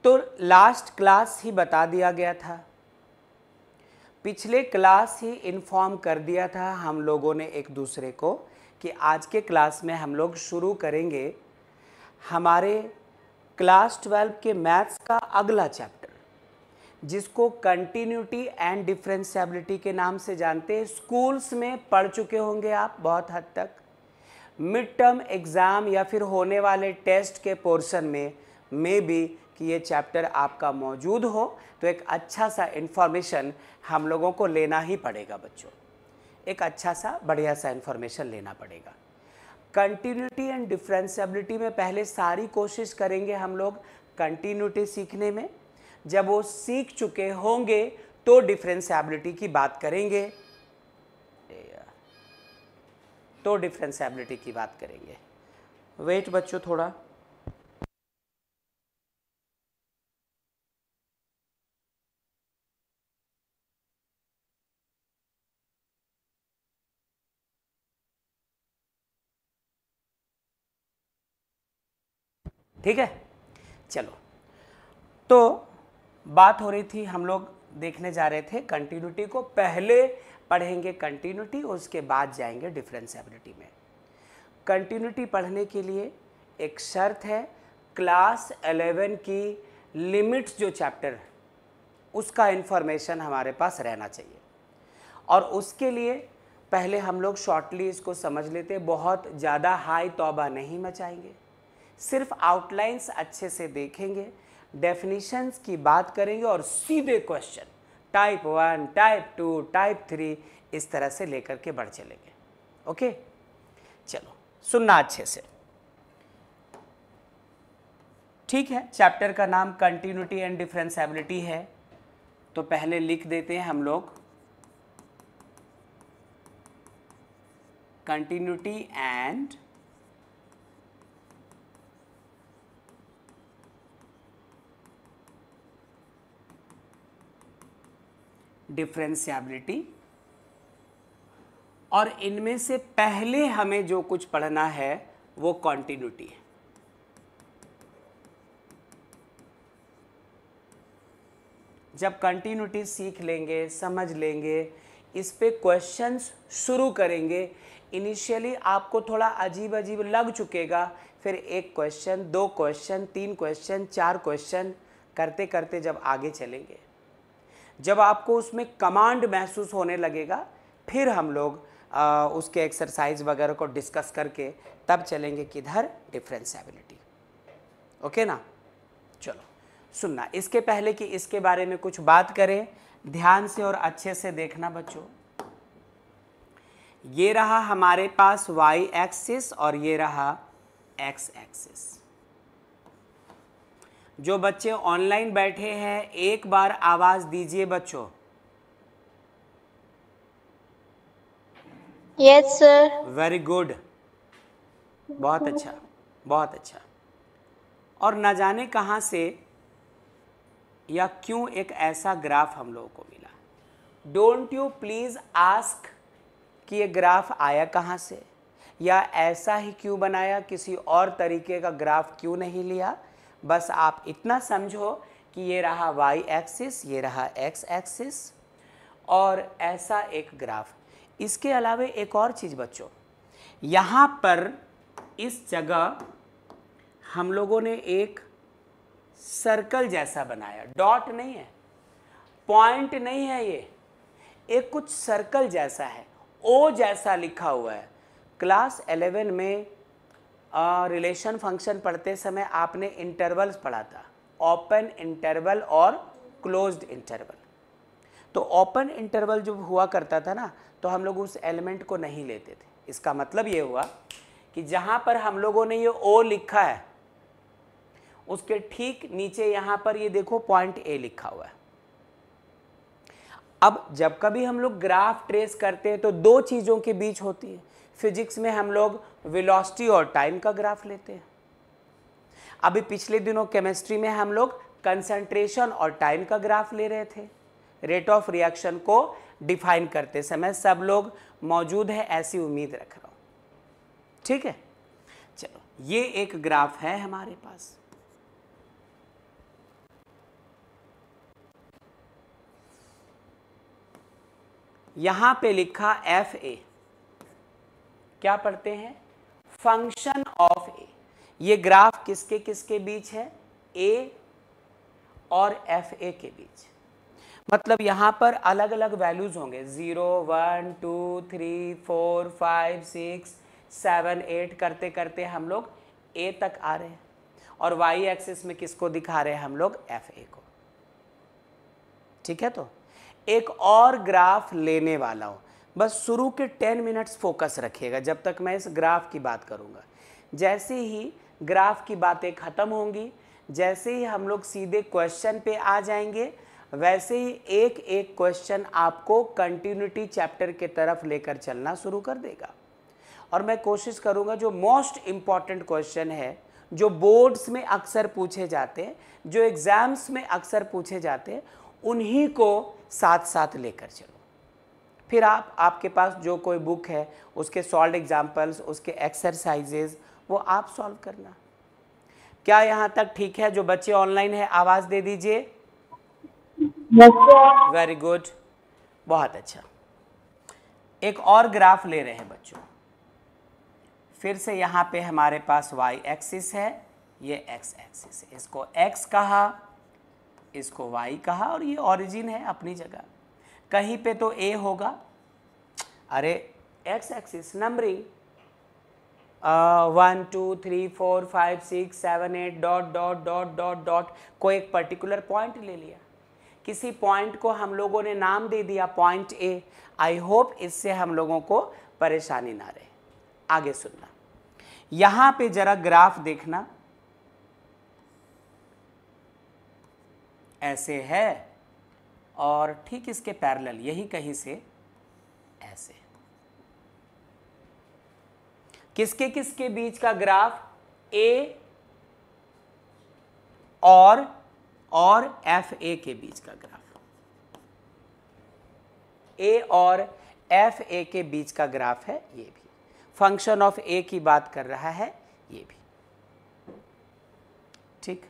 तो last class ही बता दिया गया था, पिछले क्लास ही इन्फॉर्म कर दिया था हम लोगों ने एक दूसरे को कि आज के क्लास में हम लोग शुरू करेंगे हमारे क्लास 12 के मैथ्स का अगला चैप्टर, जिसको कंटिन्यूटी एंड डिफरेंशिएबिलिटी के नाम से जानते हैं। स्कूल्स में पढ़ चुके होंगे आप बहुत हद तक, मिड टर्म एग्ज़ाम या फिर होने वाले टेस्ट के पोर्शन में मे बी कि ये चैप्टर आपका मौजूद हो, तो एक अच्छा सा इन्फॉर्मेशन हम लोगों को लेना ही पड़ेगा बच्चों, एक अच्छा सा बढ़िया सा इन्फॉर्मेशन लेना पड़ेगा। कंटिन्यूटी एंड डिफरेंशिएबिलिटी में पहले सारी कोशिश करेंगे हम लोग कंटिन्यूटी सीखने में, जब वो सीख चुके होंगे तो डिफरेंशिएबिलिटी की बात करेंगे, तो डिफरेंशिएबिलिटी की बात करेंगे। वेट बच्चों थोड़ा, ठीक है। चलो, तो बात हो रही थी, हम लोग देखने जा रहे थे कंटिन्यूटी को। पहले पढ़ेंगे कंटिन्यूटी, उसके बाद जाएंगे डिफरेंशिएबिलिटी में। कंटिन्यूटी पढ़ने के लिए एक शर्त है, क्लास 11 की लिमिट्स जो चैप्टर उसका इन्फॉर्मेशन हमारे पास रहना चाहिए, और उसके लिए पहले हम लोग शॉर्टली इसको समझ लेते, बहुत ज़्यादा हाई तौबा नहीं मचाएंगे, सिर्फ आउटलाइंस अच्छे से देखेंगे, डेफिनेशंस की बात करेंगे और सीधे क्वेश्चन टाइप 1, टाइप 2, टाइप 3 इस तरह से लेकर के बढ़ चलेंगे। ओके, चलो सुनना अच्छे से, ठीक है। चैप्टर का नाम कंटिन्यूटी एंड डिफरेंशिएबिलिटी है, तो पहले लिख देते हैं हम लोग कंटिन्यूटी एंड डिफरेंशिएबिलिटी, और इनमें से पहले हमें जो कुछ पढ़ना है वो कंटिन्यूटी है। जब कंटिन्यूटी सीख लेंगे, समझ लेंगे, इस पे क्वेश्चंस शुरू करेंगे। इनिशियली आपको थोड़ा अजीब अजीब लग चुकेगा, फिर एक क्वेश्चन, दो क्वेश्चन, तीन क्वेश्चन, चार क्वेश्चन करते करते जब आगे चलेंगे, जब आपको उसमें कमांड महसूस होने लगेगा, फिर हम लोग उसके एक्सरसाइज वगैरह को डिस्कस करके तब चलेंगे किधर, डिफरेंशिएबिलिटी। ओके ना। चलो सुनना, इसके पहले कि इसके बारे में कुछ बात करें, ध्यान से और अच्छे से देखना बच्चों। ये रहा हमारे पास y एक्सिस और ये रहा x एक्सिस। जो बच्चे ऑनलाइन बैठे हैं एक बार आवाज दीजिए बच्चों। Yes sir. वेरी गुड, बहुत अच्छा, बहुत अच्छा। और न जाने कहाँ से या क्यों एक ऐसा ग्राफ हम लोगों को मिला। डोंट यू प्लीज आस्क कि ये ग्राफ आया कहाँ से, या ऐसा ही क्यों बनाया, किसी और तरीके का ग्राफ क्यों नहीं लिया। बस आप इतना समझो कि ये रहा y एक्सिस, ये रहा x एक्सिस, और ऐसा एक ग्राफ। इसके अलावा एक और चीज़ बच्चों, यहाँ पर इस जगह हम लोगों ने एक सर्कल जैसा बनाया, डॉट नहीं है, पॉइंट नहीं है, ये एक कुछ सर्कल जैसा है, ओ जैसा लिखा हुआ है। क्लास 11 में रिलेशन फंक्शन पढ़ते समय आपने इंटरवल्स पढ़ा था, ओपन इंटरवल और क्लोज्ड इंटरवल। तो ओपन इंटरवल जो हुआ करता था ना, तो हम लोग उस एलिमेंट को नहीं लेते थे। इसका मतलब ये हुआ कि जहाँ पर हम लोगों ने ये ओ लिखा है, उसके ठीक नीचे यहाँ पर ये देखो पॉइंट ए लिखा हुआ है। अब जब कभी हम लोग ग्राफ ट्रेस करते हैं तो दो चीज़ों के बीच होती है। फिजिक्स में हम लोग वेलोसिटी और टाइम का ग्राफ लेते हैं। अभी पिछले दिनों केमिस्ट्री में हम लोग कंसंट्रेशन और टाइम का ग्राफ ले रहे थे। रेट ऑफ रिएक्शन को डिफाइन करते समय सब लोग मौजूद है, ऐसी उम्मीद रख रहा हूँ, ठीक है। चलो, ये एक ग्राफ है हमारे पास। यहां पे लिखा एफ ए, क्या पढ़ते हैं? फंक्शन ऑफ ए। ये ग्राफ किसके किसके बीच है? ए और एफ ए के बीच। मतलब यहां पर अलग अलग वैल्यूज होंगे, 0 1 2 3 4 5 6 7 8 करते करते हम लोग ए तक आ रहे हैं, और वाई एक्सिस में किसको दिखा रहे हैं हम लोग? एफ ए को। ठीक है, तो एक और ग्राफ लेने वाला हूं, बस शुरू के 10 मिनट्स फोकस रखिएगा जब तक मैं इस ग्राफ की बात करूंगा। जैसे ही ग्राफ की बातें खत्म होंगी, जैसे ही हम लोग सीधे क्वेश्चन पे आ जाएंगे, वैसे ही एक एक क्वेश्चन आपको कंटिन्यूटी चैप्टर के तरफ लेकर चलना शुरू कर देगा। और मैं कोशिश करूंगा जो मोस्ट इम्पॉर्टेंट क्वेश्चन है, जो बोर्ड्स में अक्सर पूछे जाते हैं, जो एग्जाम्स में अक्सर पूछे जाते हैं, उन्हीं को साथ साथ लेकर चलो। फिर आपके पास जो कोई बुक है, उसके सॉल्व एग्जाम्पल्स, उसके एक्सरसाइजेज, वो आप सॉल्व करना। क्या यहाँ तक ठीक है? जो बच्चे ऑनलाइन है आवाज दे दीजिए। वेरी गुड, बहुत अच्छा। एक और ग्राफ ले रहे हैं बच्चों। फिर से यहाँ पे हमारे पास y एक्सिस है, ये x एक्सिस है। इसको x कहा, इसको y कहा, और ये ओरिजिन है अपनी जगह। कहीं पे तो a होगा। अरे x axis numbering 1 2 3 4 5 6 7 8 dot dot dot dot dot, कोई एक पर्टिकुलर पॉइंट ले लिया, किसी पॉइंट को हम लोगों ने नाम दे दिया पॉइंट A। आई होप इससे हम लोगों को परेशानी ना रहे। आगे सुनना, यहां पे जरा ग्राफ देखना, ऐसे है और ठीक इसके पैरेलल यही कहीं से ऐसे। किसके किसके बीच का ग्राफ? A और एफ ए के बीच का ग्राफ। ए और एफ ए के बीच का ग्राफ है ये भी। फंक्शन ऑफ ए की बात कर रहा है ये भी। ठीक,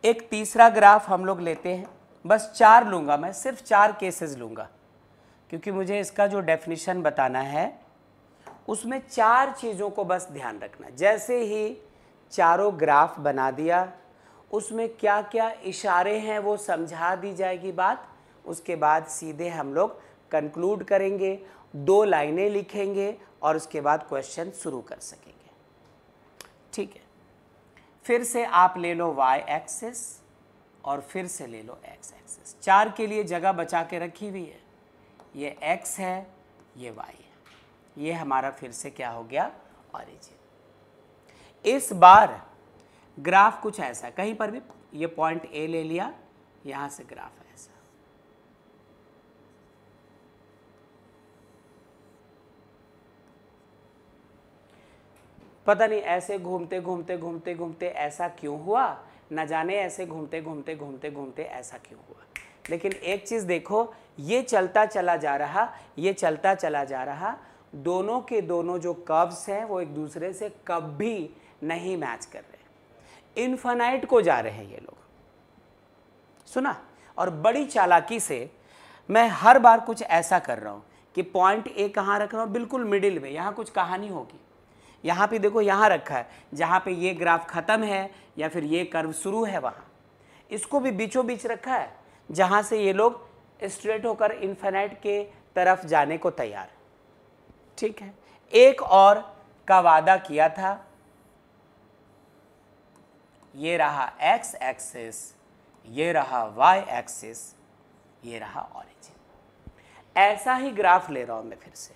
एक तीसरा ग्राफ हम लोग लेते हैं। बस 4 लूंगा मैं, सिर्फ 4 केसेस लूंगा, क्योंकि मुझे इसका जो डेफिनेशन बताना है उसमें 4 चीज़ों को बस ध्यान रखना। जैसे ही चारों ग्राफ बना दिया, उसमें क्या क्या इशारे हैं वो समझा दी जाएगी बात। उसके बाद सीधे हम लोग कंक्लूड करेंगे, 2 लाइनें लिखेंगे और उसके बाद क्वेश्चन शुरू कर सकेंगे। ठीक है, फिर से आप ले लो y एक्सिस और फिर से ले लो x एक्सिस। 4 के लिए जगह बचा के रखी हुई है। ये x है, ये y है, ये हमारा फिर से क्या हो गया? ऑरिजिन। इस बार ग्राफ कुछ ऐसा, कहीं पर भी ये पॉइंट A ले लिया, यहां से ग्राफ ऐसा। पता नहीं ऐसे घूमते घूमते घूमते घूमते ऐसा क्यों हुआ, न जाने ऐसे घूमते घूमते घूमते घूमते ऐसा क्यों हुआ। लेकिन एक चीज देखो, ये चलता चला जा रहा, ये चलता चला जा रहा, दोनों के दोनों जो कर्व्स हैं वो एक दूसरे से कभी नहीं मैच कर रहे, इनफाइनाइट को जा रहे हैं ये लोग। सुना? और बड़ी चालाकी से मैं हर बार कुछ ऐसा कर रहा हूं कि पॉइंट ए कहां रख रहा हूं? बिल्कुल मिडिल में। यहां कुछ कहानी होगी, यहां पे देखो, यहां रखा है जहां पे ये ग्राफ खत्म है या फिर ये कर्व शुरू है, वहां इसको भी बीचों बीच रखा है जहां से ये लोग स्ट्रेट होकर इनफाइनाइट के तरफ जाने को तैयार। ठीक है, एक और का वादा किया था, ये रहा x एक्सिस, ये रहा y एक्सिस, ये रहा ऑरिजिन। ऐसा ही ग्राफ ले रहा हूं मैं फिर से,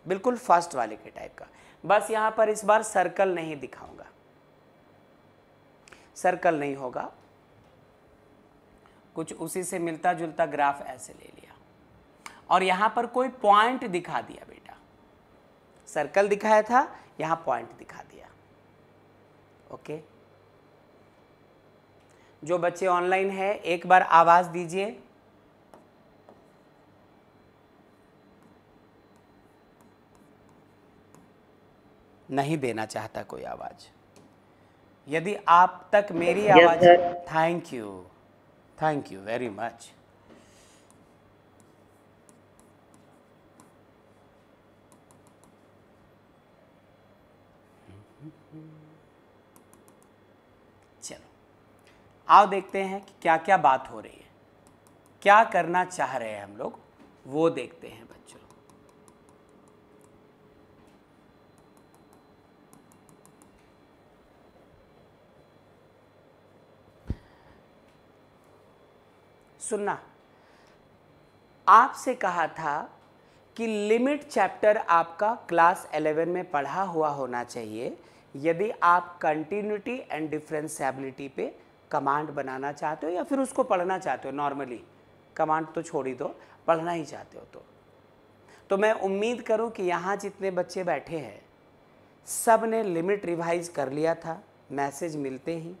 बिल्कुल फर्स्ट वाले के टाइप का। बस यहां पर इस बार सर्कल नहीं दिखाऊंगा, सर्कल नहीं होगा, कुछ उसी से मिलता जुलता ग्राफ ऐसे ले लिया और यहां पर कोई पॉइंट दिखा दिया। बेटा सर्कल दिखाया था, यहां पॉइंट दिखा दिया। ओके, जो बच्चे ऑनलाइन है एक बार आवाज दीजिए। नहीं देना चाहता कोई आवाज। यदि आप तक मेरी आवाज, थैंक यू वेरी मच। चलो आओ देखते हैं कि क्या क्या बात हो रही है, क्या करना चाह रहे हैं हम लोग, वो देखते हैं बच्चों। सुनना, आपसे कहा था कि लिमिट चैप्टर आपका क्लास 11 में पढ़ा हुआ होना चाहिए यदि आप कंटिन्यूटी एंड डिफरेंशिएबिलिटी पे कमांड बनाना चाहते हो या फिर उसको पढ़ना चाहते हो। नॉर्मली कमांड तो छोड़ ही दो, पढ़ना ही चाहते हो तो मैं उम्मीद करूं कि यहाँ जितने बच्चे बैठे हैं सब ने लिमिट रिवाइज कर लिया था मैसेज मिलते ही।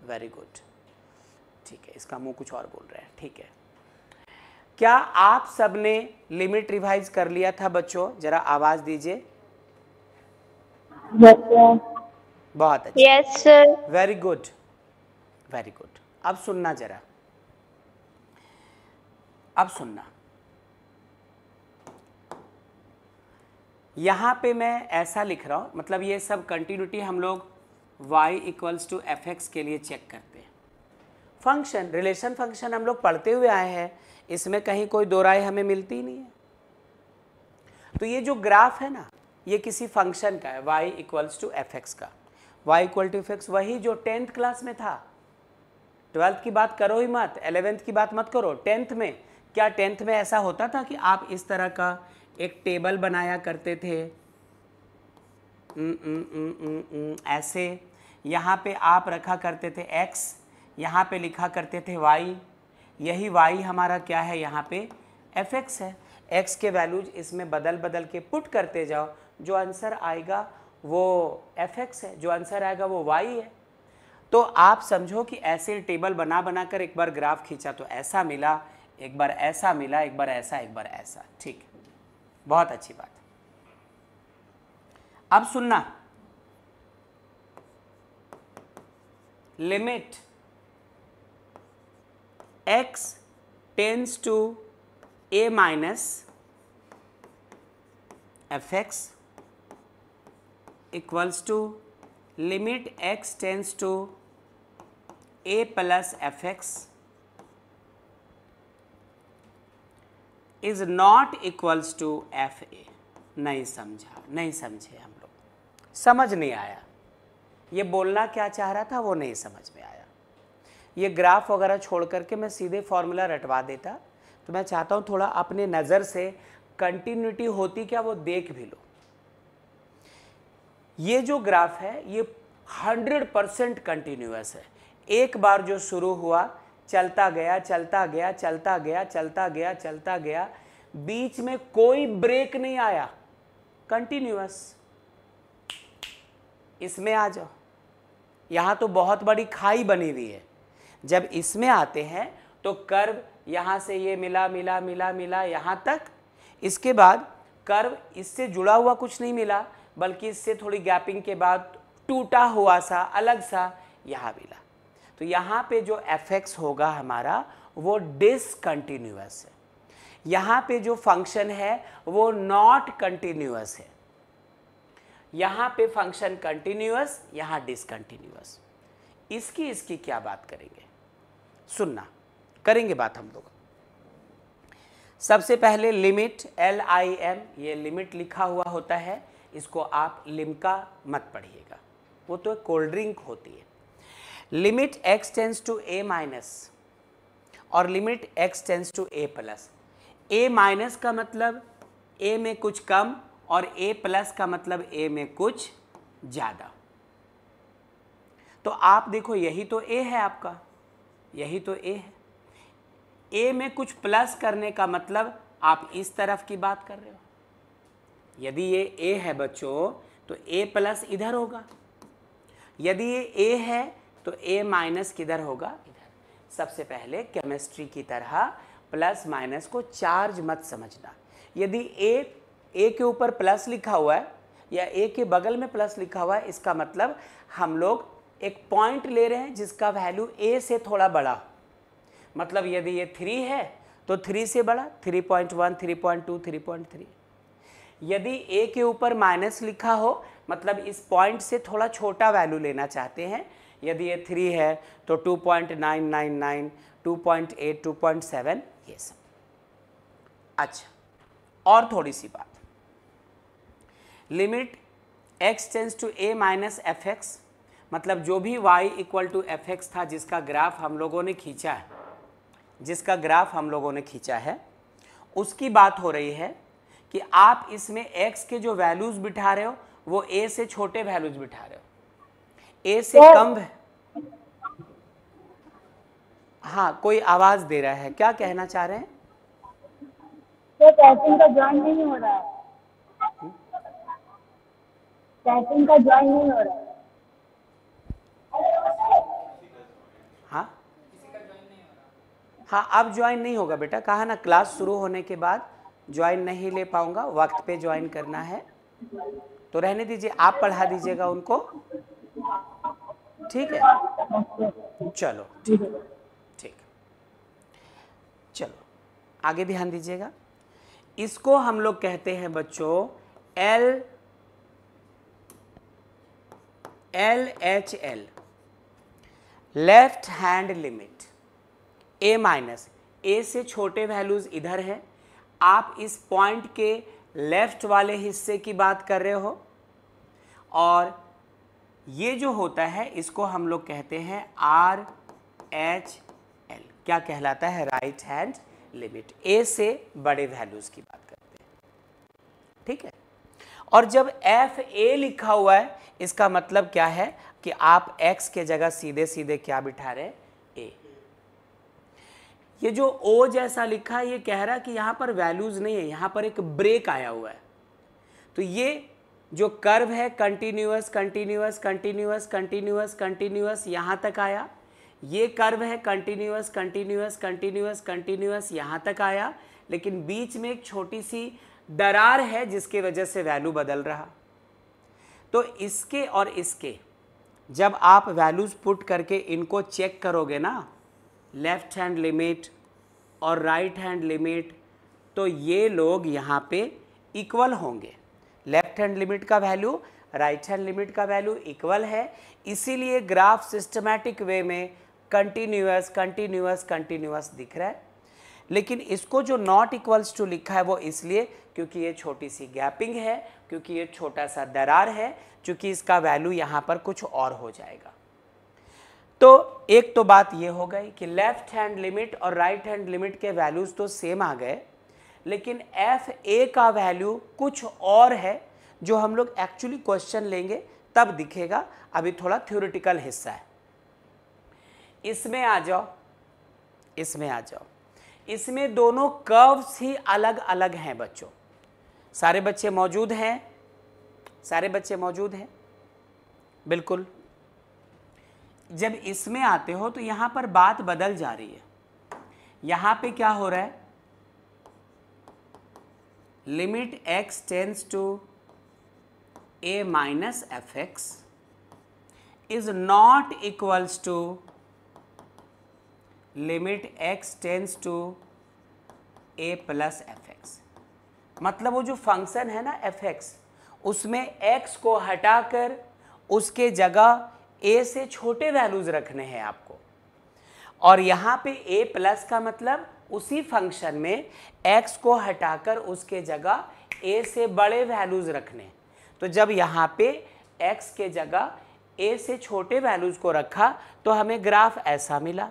वेरी गुड, ठीक है, इसका मुंह कुछ और बोल रहे हैं, ठीक है। क्या आप सबने लिमिट रिवाइज कर लिया था बच्चों? जरा आवाज दीजिए। बहुत अच्छा, yes sir. Very good, very good. अब सुनना जरा, अब सुनना, यहां पे मैं ऐसा लिख रहा हूं, मतलब ये सब कंटिन्यूटी हम लोग y equals to F X के लिए चेक करते हैं। फंक्शन, रिलेशन फंक्शन हम लोग पढ़ते हुए आए हैं, इसमें कहीं कोई दो राय हमें मिलती नहीं है। तो ये जो ग्राफ है ना, ये किसी फंक्शन का है y equals to F X का। y equal to F X वही जो 10th क्लास में था। 12th की बात करो ही मत, 11th की बात मत करो। 10th में क्या, 10th में ऐसा होता था कि आप इस तरह का एक टेबल बनाया करते थे ऐसे, यहाँ पे आप रखा करते थे x, यहाँ पे लिखा करते थे y, यही y हमारा क्या है, यहाँ पे fx है। x के वैल्यूज इसमें बदल बदल के पुट करते जाओ, जो आंसर आएगा वो fx है, जो आंसर आएगा वो y है। तो आप समझो कि ऐसे टेबल बना बना कर एक बार ग्राफ खींचा तो ऐसा मिला, एक बार ऐसा मिला, एक बार ऐसा, एक बार ऐसा, ठीक, बहुत अच्छी बात। अब सुनना, limit x tends to a minus F X equals to limit x tends to a plus F X is not equals to F A. नहीं समझा, नहीं समझे हम लोग, समझ नहीं आया, ये बोलना क्या चाह रहा था वो नहीं समझ में आया। ये ग्राफ वगैरह छोड़ करके मैं सीधे फॉर्मूला रटवा देता, तो मैं चाहता हूँ थोड़ा अपने नज़र से कंटिन्यूटी होती क्या वो देख भी लो। ये जो ग्राफ है ये 100% कंटिन्यूअस है। एक बार जो शुरू हुआ चलता गया, चलता गया, चलता गया, चलता गया, चलता गया, बीच में कोई ब्रेक नहीं आया, कंटिन्यूअस। इसमें आ जाओ, यहाँ तो बहुत बड़ी खाई बनी हुई है। जब इसमें आते हैं तो कर्व यहाँ से ये मिला मिला मिला मिला यहाँ तक, इसके बाद कर्व इससे जुड़ा हुआ कुछ नहीं मिला, बल्कि इससे थोड़ी गैपिंग के बाद टूटा हुआ सा अलग सा यहाँ मिला। तो यहाँ पे जो एफ एक्स होगा हमारा वो डिसकंटिन्यूअस है। यहाँ पे जो फंक्शन है वो नॉट कंटिन्यूअस है। यहाँ पे फंक्शन कंटिन्यूअस, यहाँ डिसकंटिन्यूअस। इसकी क्या बात करेंगे, सुनना, करेंगे बात हम लोग। सबसे पहले लिमिट LIM, ये लिमिट लिखा हुआ होता है, इसको आप लिम्का मत पढ़िएगा, वो तो कोल्ड ड्रिंक होती है। Limit x tends to a minus और limit x tends to a plus. a minus का मतलब a में कुछ कम और a प्लस का मतलब a में कुछ ज़्यादा। तो आप देखो यही तो a है आपका, यही तो a है। a में कुछ प्लस करने का मतलब आप इस तरफ की बात कर रहे हो। यदि ये a है बच्चों तो a प्लस इधर होगा, यदि ये a है तो a माइनस किधर होगा, इधर। सबसे पहले केमिस्ट्री की तरह प्लस माइनस को चार्ज मत समझना। यदि a के ऊपर प्लस लिखा हुआ है या a के बगल में प्लस लिखा हुआ है, इसका मतलब हम लोग एक पॉइंट ले रहे हैं जिसका वैल्यू a से थोड़ा बड़ा। मतलब यदि ये 3 है तो 3 से बड़ा 3.1, 3.2, 3.3। यदि a के ऊपर माइनस लिखा हो मतलब इस पॉइंट से थोड़ा छोटा वैल्यू लेना चाहते हैं, यदि ये 3 है तो 2.999, 2.8, 2.7 ये सब। अच्छा, और थोड़ी सी बात, limit x tends to a minus F X, मतलब जो भी y equal to F X था जिसका ग्राफ हम लोगों ने खींचा है, जिसका ग्राफ हम लोगों ने खींचा है, उसकी बात हो रही है कि आप इसमें x के जो वैल्यूज बिठा रहे हो वो a से छोटे वैल्यूज बिठा रहे हो, a से कम। हाँ, कोई आवाज दे रहा है, क्या कहना चाह रहे हैं? टाइपिंग का ज्वाइन नहीं हो रहा है, टाइपिंग का ज्वाइन नहीं हो रहा है। हाँ हाँ, अब ज्वाइन नहीं होगा बेटा, कहा ना क्लास शुरू होने के बाद ज्वाइन नहीं ले पाऊंगा, वक्त पे ज्वाइन करना है तो रहने दीजिए, आप पढ़ा दीजिएगा उनको, ठीक है? चलो ठीक, चलो आगे ध्यान दीजिएगा। इसको हम लोग कहते हैं बच्चों LHL, left hand limit. a minus, a से छोटे वैल्यूज इधर है, आप इस पॉइंट के लेफ्ट वाले हिस्से की बात कर रहे हो, और ये जो होता है इसको हम लोग कहते हैं RHL, क्या कहलाता है? राइट हैंड लिमिट, a से बड़े वैल्यूज की बात करते हैं, ठीक है? और जब FA लिखा हुआ है इसका मतलब क्या है कि आप x के जगह सीधे सीधे क्या बिठा रहे हैं? a। ये जो O जैसा लिखा है ये कह रहा है कि यहाँ पर वैल्यूज नहीं है, यहाँ पर एक ब्रेक आया हुआ है। तो ये जो कर्व है continuous continuous continuous continuous continuous यहाँ तक आया, ये कर्व है कंटिन्यूअस कंटिन्यूअस कंटिन्यूअस कंटिन्यूअस यहाँ तक आया, लेकिन बीच में एक छोटी सी दरार है जिसके वजह से वैल्यू बदल रहा। तो इसके और इसके जब आप वैल्यूज पुट करके इनको चेक करोगे ना, लेफ्ट हैंड लिमिट और राइट हैंड लिमिट, तो ये लोग यहाँ पे इक्वल होंगे। लेफ्ट हैंड लिमिट का वैल्यू राइट हैंड लिमिट का वैल्यू इक्वल है, इसीलिए ग्राफ सिस्टमैटिक वे में कंटिन्यूअस कंटिन्यूअस कंटिन्यूअस दिख रहा है। लेकिन इसको जो नॉट इक्वल्स टू लिखा है वो इसलिए क्योंकि ये छोटी सी गैपिंग है, क्योंकि ये छोटा सा दरार है, क्योंकि इसका वैल्यू यहाँ पर कुछ और हो जाएगा। तो एक तो बात ये हो गई कि लेफ्ट हैंड लिमिट और राइट हैंड लिमिट के वैल्यूज तो सेम आ गए, लेकिन FA का वैल्यू कुछ और है जो हम लोग एक्चुअली क्वेश्चन लेंगे तब दिखेगा, अभी थोड़ा थ्योरेटिकल हिस्सा है। इसमें आ जाओ, इसमें आ जाओ, इसमें दोनों कर्व्स ही अलग अलग हैं बच्चों। सारे बच्चे मौजूद हैं? सारे बच्चे मौजूद हैं? बिल्कुल। जब इसमें आते हो तो यहां पर बात बदल जा रही है। यहां पे क्या हो रहा है? Limit x tends to a minus F X is not equals to limit x tends to a plus F X. मतलब वो जो फंक्शन है ना f(x), उसमें x को हटाकर उसके जगह a से छोटे वैल्यूज रखने हैं आपको, और यहाँ पे a प्लस का मतलब उसी फंक्शन में x को हटाकर उसके जगह a से बड़े वैल्यूज रखने। तो जब यहाँ पे x के जगह a से छोटे वैल्यूज को रखा तो हमें ग्राफ ऐसा मिला।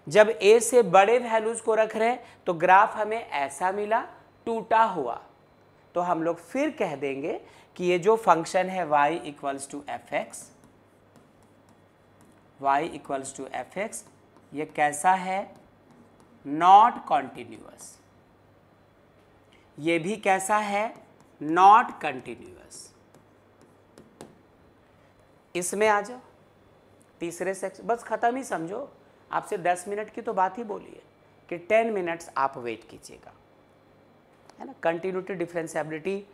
जब a से बड़े वैल्यूज को रख रहे हैं तो ग्राफ हमें ऐसा मिला, टूटा हुआ। तो हम लोग फिर कह देंगे कि ये जो फंक्शन है y equals to F X, y equals to F X, ये कैसा है? Not continuous. ये भी कैसा है? Not continuous. इसमें आ जाओ, तीसरे सेक्शन, बस खत्म ही समझो। आपसे 10 मिनट की तो बात ही बोली है कि 10 मिनट्स आप वेट कीजिएगा, है ना। कंटिन्यूटी डिफरेंशिएबिलिटी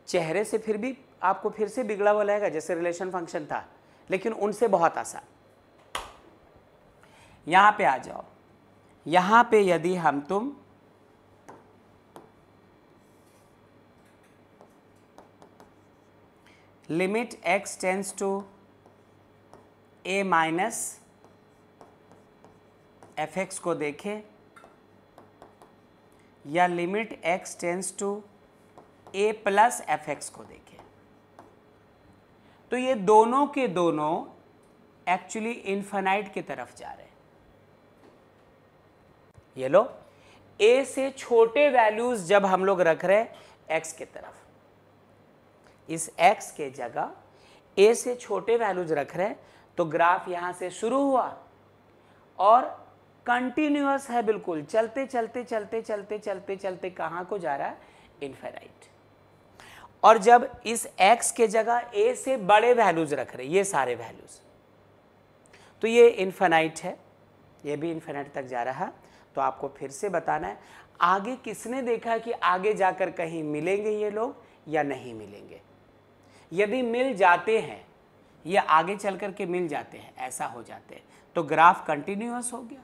चेहरे से फिर भी आपको फिर से बिगड़ा हुआ लगेगा जैसे रिलेशन फंक्शन था, लेकिन उनसे बहुत आसान। यहां पे आ जाओ, यहां पे यदि हम तुम limit x tends to a minus fx को देखें या limit x tends to a plus fx को देखें, तो ये दोनों के दोनों एक्चुअली इन्फिनाइट की तरफ जा रहे हैं। ये लो, a से छोटे वैल्यूज जब हम लोग रख रहे हैं x की तरफ, इस x के जगह a से छोटे वैल्यूज रख रहे हैं, तो ग्राफ यहां से शुरू हुआ और कंटिन्यूअस है, बिल्कुल चलते चलते चलते चलते चलते चलते कहां को जा रहा है, इन्फिनाइट। और जब इस x के जगह a से बड़े वैल्यूज रख रहे हैं, ये सारे वैल्यूज, तो ये इन्फिनाइट है, ये भी इन्फिनाइट तक जा रहा है। तो आपको फिर से बताना है, आगे किसने देखा कि आगे जाकर कहीं मिलेंगे ये लोग या नहीं मिलेंगे। यदि मिल जाते हैं, ये आगे चल कर के मिल जाते हैं, ऐसा हो जाते हैं, तो ग्राफ कंटिन्यूअस हो गया।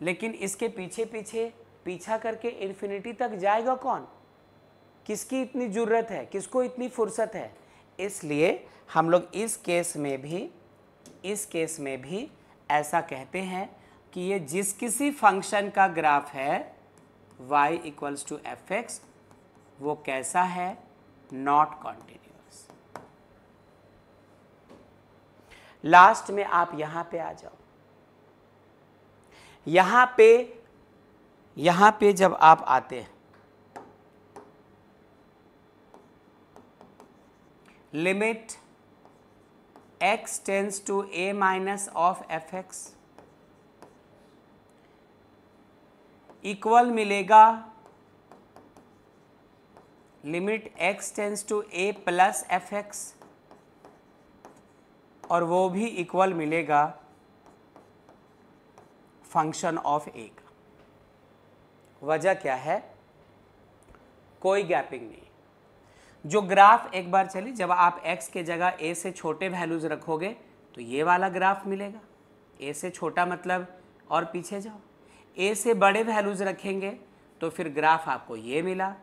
लेकिन इसके पीछे पीछे पीछा करके इन्फिनिटी तक जाएगा कौन? किसकी इतनी ज़रूरत है, किसको इतनी फुर्सत है? इसलिए हम लोग इस केस में भी ऐसा कहते हैं कि ये जिस किसी फंक्शन का ग्राफ है y equals to F X, वो कैसा है, नॉट कॉन्टिन्यूअस। लास्ट में आप यहां पे आ जाओ, यहां पे जब आप आते हैं, limit x tends to a minus of F X equal मिलेगा limit x tends to a plus F X, और वो भी इक्वल मिलेगा फंक्शन ऑफ a का। वजह क्या है? कोई गैपिंग नहीं। जो ग्राफ एक बार चलिए, जब आप x के जगह a से छोटे वैल्यूज रखोगे तो ये वाला ग्राफ मिलेगा। a से छोटा मतलब, और पीछे जाओ, a से बड़े वैल्यूज रखेंगे तो फिर ग्राफ आपको ये मिला,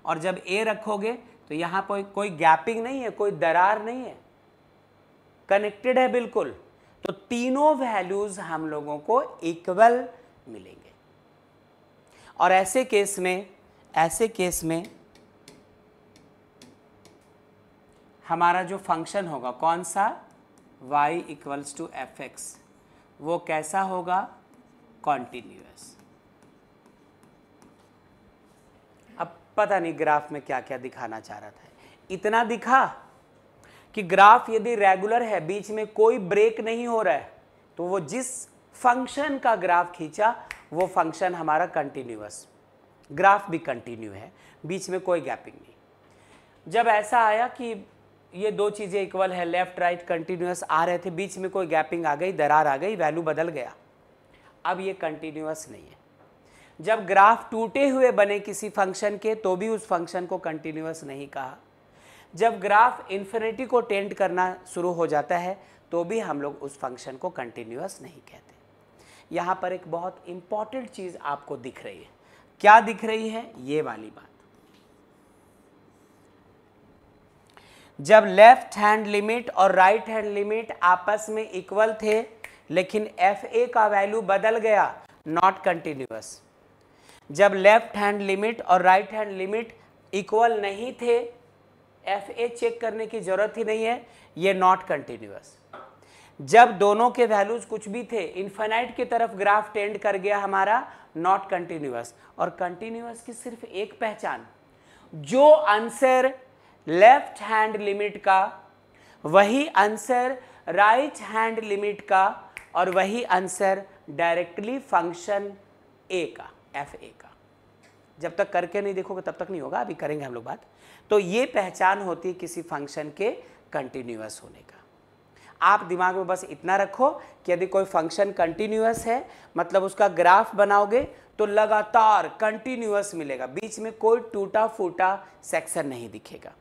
और जब a रखोगे तो यहाँ पर कोई गैपिंग नहीं है, कोई दरार नहीं है, कनेक्टेड है बिल्कुल। तो तीनों वैल्यूज हम लोगों को इक्वल मिलेंगे। और ऐसे केस में हमारा जो फंक्शन होगा कौन सा, y equals to F X, वो कैसा होगा, कॉन्टिन्यूअस। अब पता नहीं ग्राफ में क्या क्या दिखाना चाह रहा था, इतना दिखा कि ग्राफ यदि रेगुलर है, बीच में कोई ब्रेक नहीं हो रहा है, तो वो जिस फंक्शन का ग्राफ खींचा वो फंक्शन हमारा कंटिन्यूअस, ग्राफ भी कंटिन्यू है, बीच में कोई गैपिंग नहीं। जब ऐसा आया कि ये दो चीज़ें इक्वल है, लेफ्ट राइट कंटिन्यूअस आ रहे थे, बीच में कोई गैपिंग आ गई, दरार आ गई, वैल्यू बदल गया, अब ये कंटिन्यूअस नहीं है। जब ग्राफ टूटे हुए बने किसी फंक्शन के, तो भी उस फंक्शन को कंटिन्यूअस नहीं कहा। जब ग्राफ इन्फिनिटी को टेंड करना शुरू हो जाता है, तो भी हम लोग उस फंक्शन को कंटिन्यूअस नहीं कहते। यहाँ पर एक बहुत इंपॉर्टेंट चीज़ आपको दिख रही है। क्या दिख रही है? ये वाली बात। जब लेफ्ट हैंड लिमिट और राइट हैंड लिमिट आपस में इक्वल थे, लेकिन एफ ए का वैल्यू बदल गया, नॉट कंटिन्यूअस। जब लेफ्ट हैंड लिमिट और राइट हैंड लिमिट इक्वल नहीं थे, एफ ए चेक करने की जरूरत ही नहीं है, ये नॉट कंटिन्यूअस। जब दोनों के वैल्यूज कुछ भी थे, इन्फिनाइट की तरफ ग्राफ टेंड कर गया हमारा, नॉट कंटिन्यूअस। और कंटिन्यूअस की सिर्फ एक पहचान, जो आंसर लेफ्ट हैंड लिमिट का, वही आंसर राइट हैंड लिमिट का, और वही आंसर डायरेक्टली फंक्शन ए का, एफ ए का। जब तक करके नहीं देखोगे तब तक नहीं होगा, अभी करेंगे हम लोग बात। तो ये पहचान होती है किसी फंक्शन के कंटिन्यूअस होने का। आप दिमाग में बस इतना रखो कि यदि कोई फंक्शन कंटिन्यूअस है, मतलब उसका ग्राफ बनाओगे तो लगातार कंटिन्यूअस मिलेगा, बीच में कोई टूटा फूटा सेक्शन नहीं दिखेगा।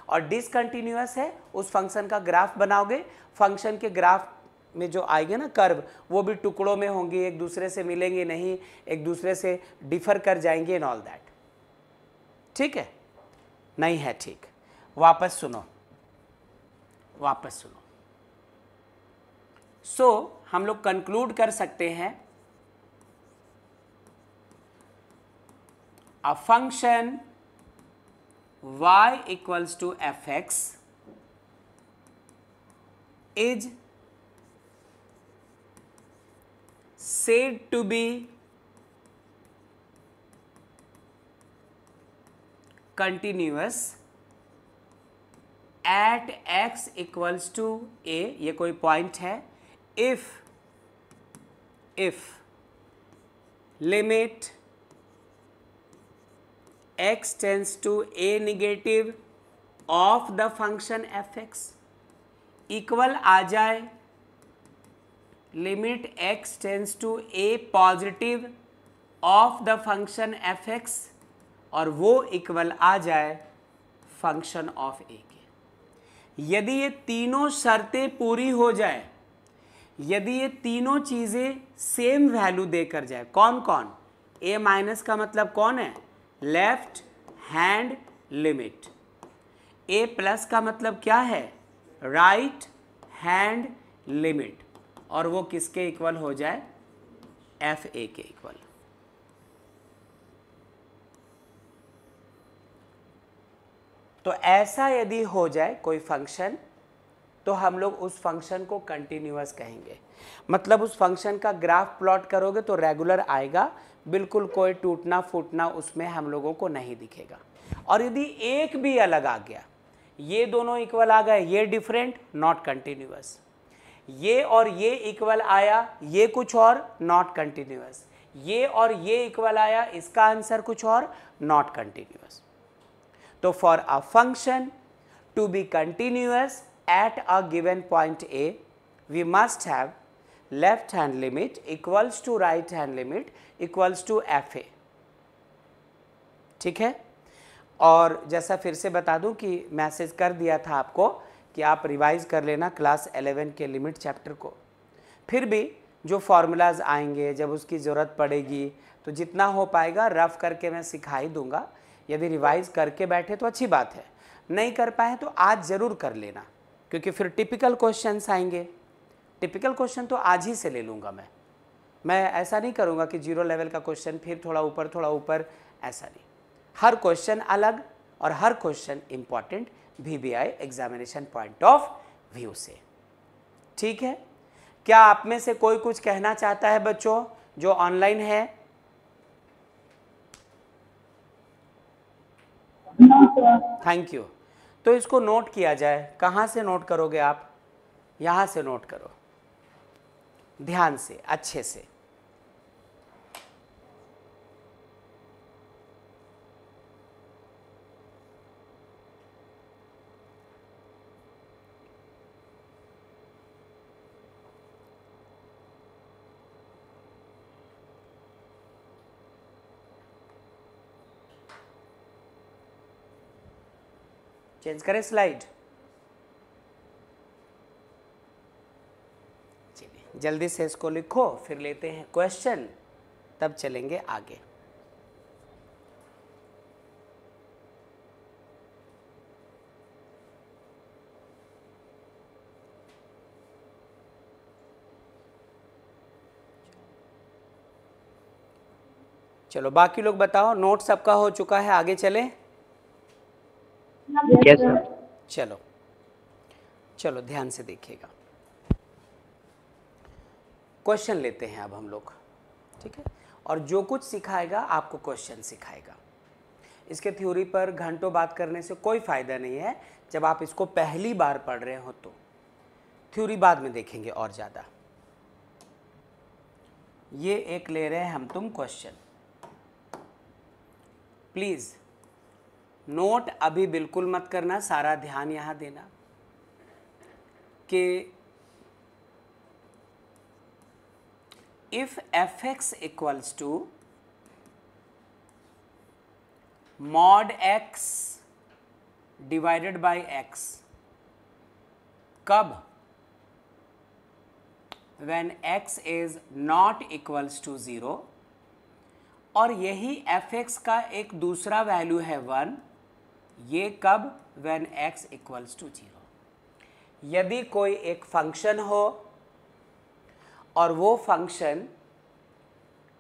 और डिसकंटिन्यूअस है, उस फंक्शन का ग्राफ बनाओगे, फंक्शन के ग्राफ में जो आएंगे ना कर्व, वो भी टुकड़ों में होंगे, एक दूसरे से मिलेंगे नहीं, एक दूसरे से डिफर कर जाएंगे एंड ऑल दैट। ठीक है? नहीं है ठीक? वापस सुनो, वापस सुनो। सो हम लोग कंक्लूड कर सकते हैं a function y equals to fx is said to be continuous at x equals to a, ये कोई पॉइंट है, if limit x tends to a negative of the function fx equal आ जाए limit x tends to a positive of the function fx और वो equal आ जाए function of a के। यदि ये तीनों शर्तें पूरी हो जाए, यदि ये तीनों चीज़ें सेम वैल्यू देकर जाए, कौन कौन, a माइनस का मतलब कौन है, left hand limit, a plus का मतलब क्या है, राइट हैंड लिमिट, और वो किसके इक्वल हो जाए, एफ ए के इक्वल। तो ऐसा यदि हो जाए कोई फंक्शन तो हम लोग उस फंक्शन को कंटिन्यूअस कहेंगे। मतलब उस फंक्शन का ग्राफ प्लॉट करोगे तो रेगुलर आएगा, बिल्कुल कोई टूटना फूटना उसमें हम लोगों को नहीं दिखेगा। और यदि एक भी अलग आ गया, ये दोनों इक्वल आ गए, ये डिफरेंट, नॉट कंटिन्यूअस, ये और ये इक्वल आया, ये कुछ और, नॉट कंटिन्यूअस, ये और ये इक्वल आया, इसका आंसर कुछ और, नॉट कंटिन्यूअस। तो for a function to be continuous at a given point A, we must have left hand limit equals to right hand limit equals to FA। ठीक है। और जैसा फिर से बता दूं कि मैसेज कर दिया था आपको कि आप रिवाइज कर लेना क्लास 11 के लिमिट चैप्टर को। फिर भी जो फॉर्मूलाज आएंगे, जब उसकी ज़रूरत पड़ेगी तो जितना हो पाएगा रफ करके मैं सिखा ही दूंगा। यदि रिवाइज करके बैठे तो अच्छी बात है, नहीं कर पाए तो आज ज़रूर कर लेना, क्योंकि फिर टिपिकल क्वेश्चंस आएंगे। टिपिकल क्वेश्चन तो आज ही से ले लूँगा मैं ऐसा नहीं करूँगा कि जीरो लेवल का क्वेश्चन फिर थोड़ा ऊपर, ऐसा नहीं। हर क्वेश्चन अलग और हर question important VBI examination point of view से। ठीक है। क्या आप में से कोई कुछ कहना चाहता है बच्चों जो ऑनलाइन है? Thank you. तो इसको नोट किया जाए। कहाँ से नोट करोगे आप? यहाँ से नोट करो, ध्यान से, अच्छे से। चेंज करें स्लाइड। चलिए जल्दी से इसको लिखो, फिर लेते हैं क्वेश्चन, तब चलेंगे आगे। चलो बाकी लोग बताओ, नोट सबका हो चुका है, आगे चलें? Yes, sir. चलो ध्यान से देखिएगा। क्वेश्चन लेते हैं अब हम लोग, ठीक है। और जो कुछ सिखाएगा आपको क्वेश्चन सिखाएगा। इसके थ्योरी पर घंटों बात करने से कोई फ़ायदा नहीं है। जब आप इसको पहली बार पढ़ रहे हो तो थ्योरी बाद में देखेंगे और ज़्यादा। ये एक ले रहे हैं हम तुम क्वेश्चन। प्लीज़ नोट अभी बिल्कुल मत करना, सारा ध्यान यहाँ देना कि if fx equals to mod x divided by x, कब? when x is not equals to 0, और यही fx का एक दूसरा वैल्यू है 1, ये कब? when x equals to 0। यदि कोई एक फंक्शन हो और वो function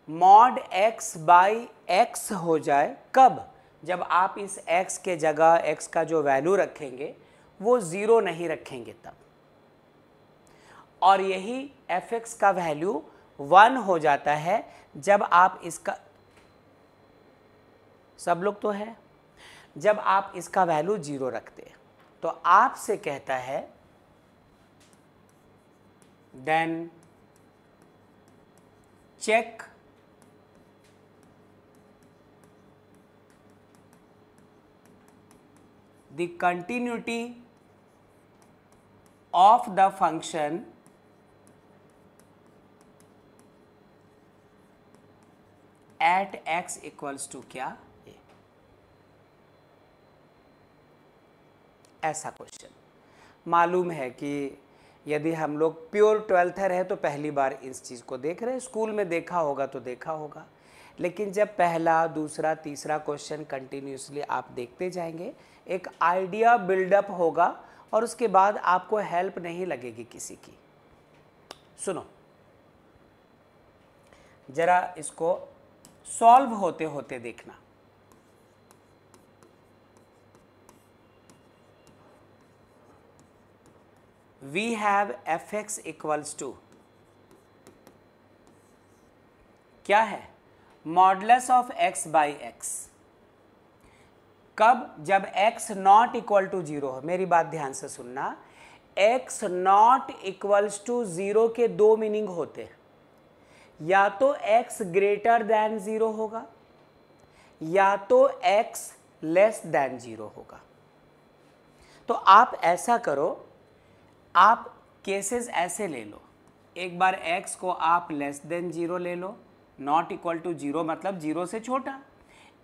mod x by x हो जाए, कब? जब आप इस x के जगह x का जो वैल्यू रखेंगे वो 0 नहीं रखेंगे तब। और यही fx का वैल्यू 1 हो जाता है जब आप इसका, सब लोग तो है, जब आप इसका वैल्यू 0 रखते हैं। तो आपसे कहता है then check the continuity of the function at x equals to क्या a। ऐसा क्वेश्चन मालूम है कि यदि हम लोग प्योर 12th है तो पहली बार इस चीज़ को देख रहे हैं, स्कूल में देखा होगा तो देखा होगा, लेकिन जब पहला दूसरा तीसरा क्वेश्चन कंटिन्यूसली आप देखते जाएंगे एक आइडिया बिल्डअप होगा और उसके बाद आपको हेल्प नहीं लगेगी किसी की। सुनो जरा इसको सॉल्व होते होते देखना। We have fx equals to क्या है? Modulus of x by x। कब? जब x नॉट इक्वल टू 0 हो। मेरी बात ध्यान से सुनना, x नॉट इक्वल्स टू 0 के दो मीनिंग होते हैं, या तो x ग्रेटर देन 0 होगा या तो x लेस देन 0 होगा। तो आप ऐसा करो, आप केसेस ऐसे ले लो, एक बार x को आप लेस देन 0 ले लो, नॉट इक्वल टू 0 मतलब 0 से छोटा।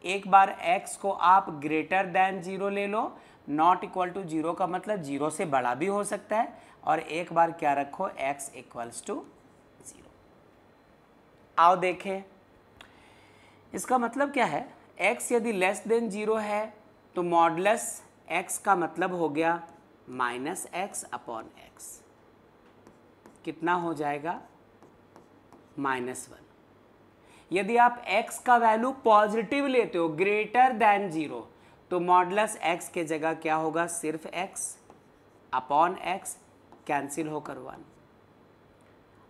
एक बार x को आप ग्रेटर देन 0 ले लो, नॉट इक्वल टू 0 का मतलब 0 से बड़ा भी हो सकता है, और एक बार क्या रखो x इक्वल्स टू 0। आओ देखें इसका मतलब क्या है। x यदि लेस देन 0 है तो मॉडुलस x का मतलब हो गया माइनस एक्स अपॉन एक्स। कितना हो जाएगा? -1। यदि आप x का वैल्यू पॉजिटिव लेते हो ग्रेटर देन 0 तो मॉडुलस x के जगह क्या होगा? सिर्फ x अपॉन x, कैंसिल होकर 1।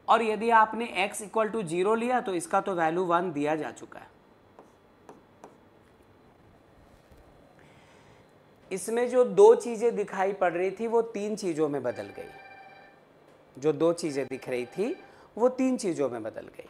और यदि आपने x इक्वल टू 0 लिया तो इसका तो वैल्यू 1 दिया जा चुका है। इसमें जो दो चीज़ें दिखाई पड़ रही थी वो 3 चीज़ों में बदल गई। जो दो चीज़ें दिख रही थी वो 3 चीज़ों में बदल गई।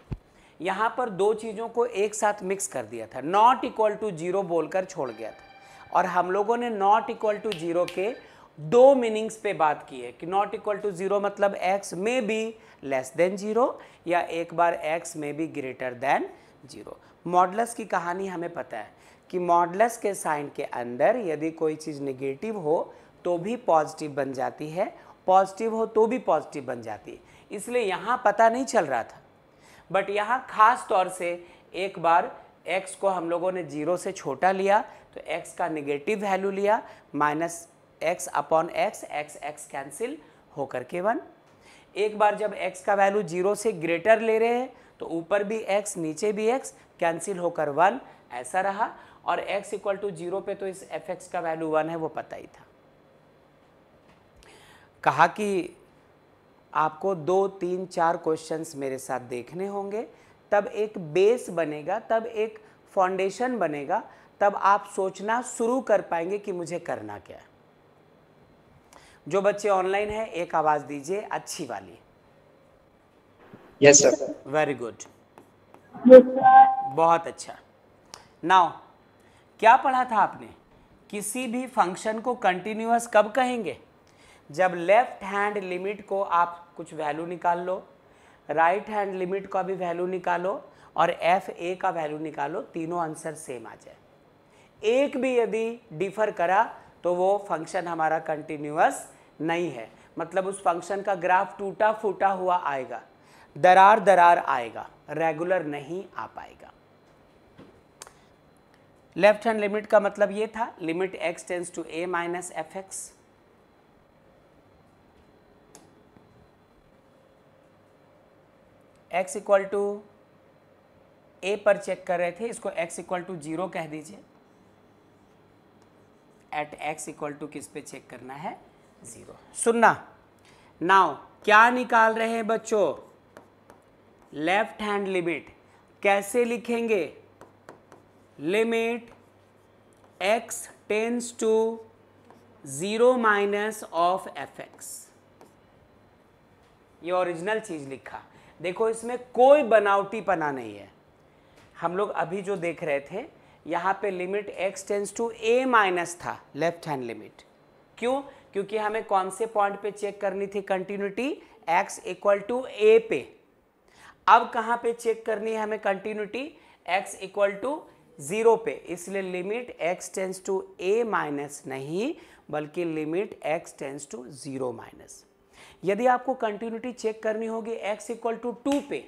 यहाँ पर दो चीज़ों को एक साथ मिक्स कर दिया था, नॉट इक्वल टू 0 बोलकर छोड़ गया था। और हम लोगों ने नॉट इक्वल टू 0 के दो मीनिंग्स पे बात की है कि नॉट इक्वल टू 0 मतलब x में बी लेस देन 0 या एक बार x में बी ग्रेटर देन 0। मॉडुलस की कहानी हमें पता है कि मॉडुलस के साइन के अंदर यदि कोई चीज़ नेगेटिव हो तो भी पॉजिटिव बन जाती है, पॉजिटिव हो तो भी पॉजिटिव बन जाती है। इसलिए यहाँ पता नहीं चल रहा था, बट यहाँ खास तौर से एक बार x को हम लोगों ने 0 से छोटा लिया तो x का नेगेटिव वैल्यू लिया, minus x upon x, x cancel होकर के 1। एक बार जब x का वैल्यू 0 से ग्रेटर ले रहे हैं तो ऊपर भी x नीचे भी x, कैंसिल होकर 1 ऐसा रहा। और x इक्वल टू 0 पे तो इस fx का वैल्यू 1 है वो पता ही था। कहा कि आपको 2, 3, 4 क्वेश्चंस मेरे साथ देखने होंगे, तब एक बेस बनेगा, तब एक फाउंडेशन बनेगा, तब आप सोचना शुरू कर पाएंगे कि मुझे करना क्या है। जो बच्चे ऑनलाइन हैं एक आवाज़ दीजिए अच्छी वाली। Yes sir. Very good, Yes, sir. बहुत अच्छा। नाउ क्या पढ़ा था आपने? किसी भी फंक्शन को कंटिन्यूअस कब कहेंगे? जब लेफ्ट हैंड लिमिट को आप कुछ वैल्यू निकाल लो, राइट हैंड लिमिट का भी वैल्यू निकालो और एफ ए का वैल्यू निकालो, तीनों आंसर सेम आ जाए। एक भी यदि डिफर करा तो वो फंक्शन हमारा कंटिन्यूअस नहीं है, मतलब उस फंक्शन का ग्राफ टूटा फूटा हुआ आएगा, दरार दरार आएगा, रेगुलर नहीं आ पाएगा। लेफ्ट हैंड लिमिट का मतलब ये था limit x tends to a minus F X. x equal to a पर चेक कर रहे थे, इसको x इक्वल टू 0 कह दीजिए। एट x इक्वल टू किस पे चेक करना है? 0। सुनना, नाउ क्या निकाल रहे हैं बच्चों? Left hand limit. कैसे लिखेंगे? Limit x tends to 0 minus of fx। ये ओरिजिनल चीज लिखा। देखो इसमें कोई बनावटीपना नहीं है। हम लोग अभी जो देख रहे थे यहाँ पे limit x tends to a minus था, लेफ्ट हैंड लिमिट। क्यों? क्योंकि हमें कौन से पॉइंट पे चेक करनी थी continuity? x equal to a पे। अब कहाँ पे चेक करनी है हमें कंटिन्यूटी? x इक्वल टू 0 पे। इसलिए limit x tends to a minus नहीं, बल्कि limit x tends to 0 minus. यदि आपको कंटिन्यूटी चेक करनी होगी x इक्वल टू 2 पे,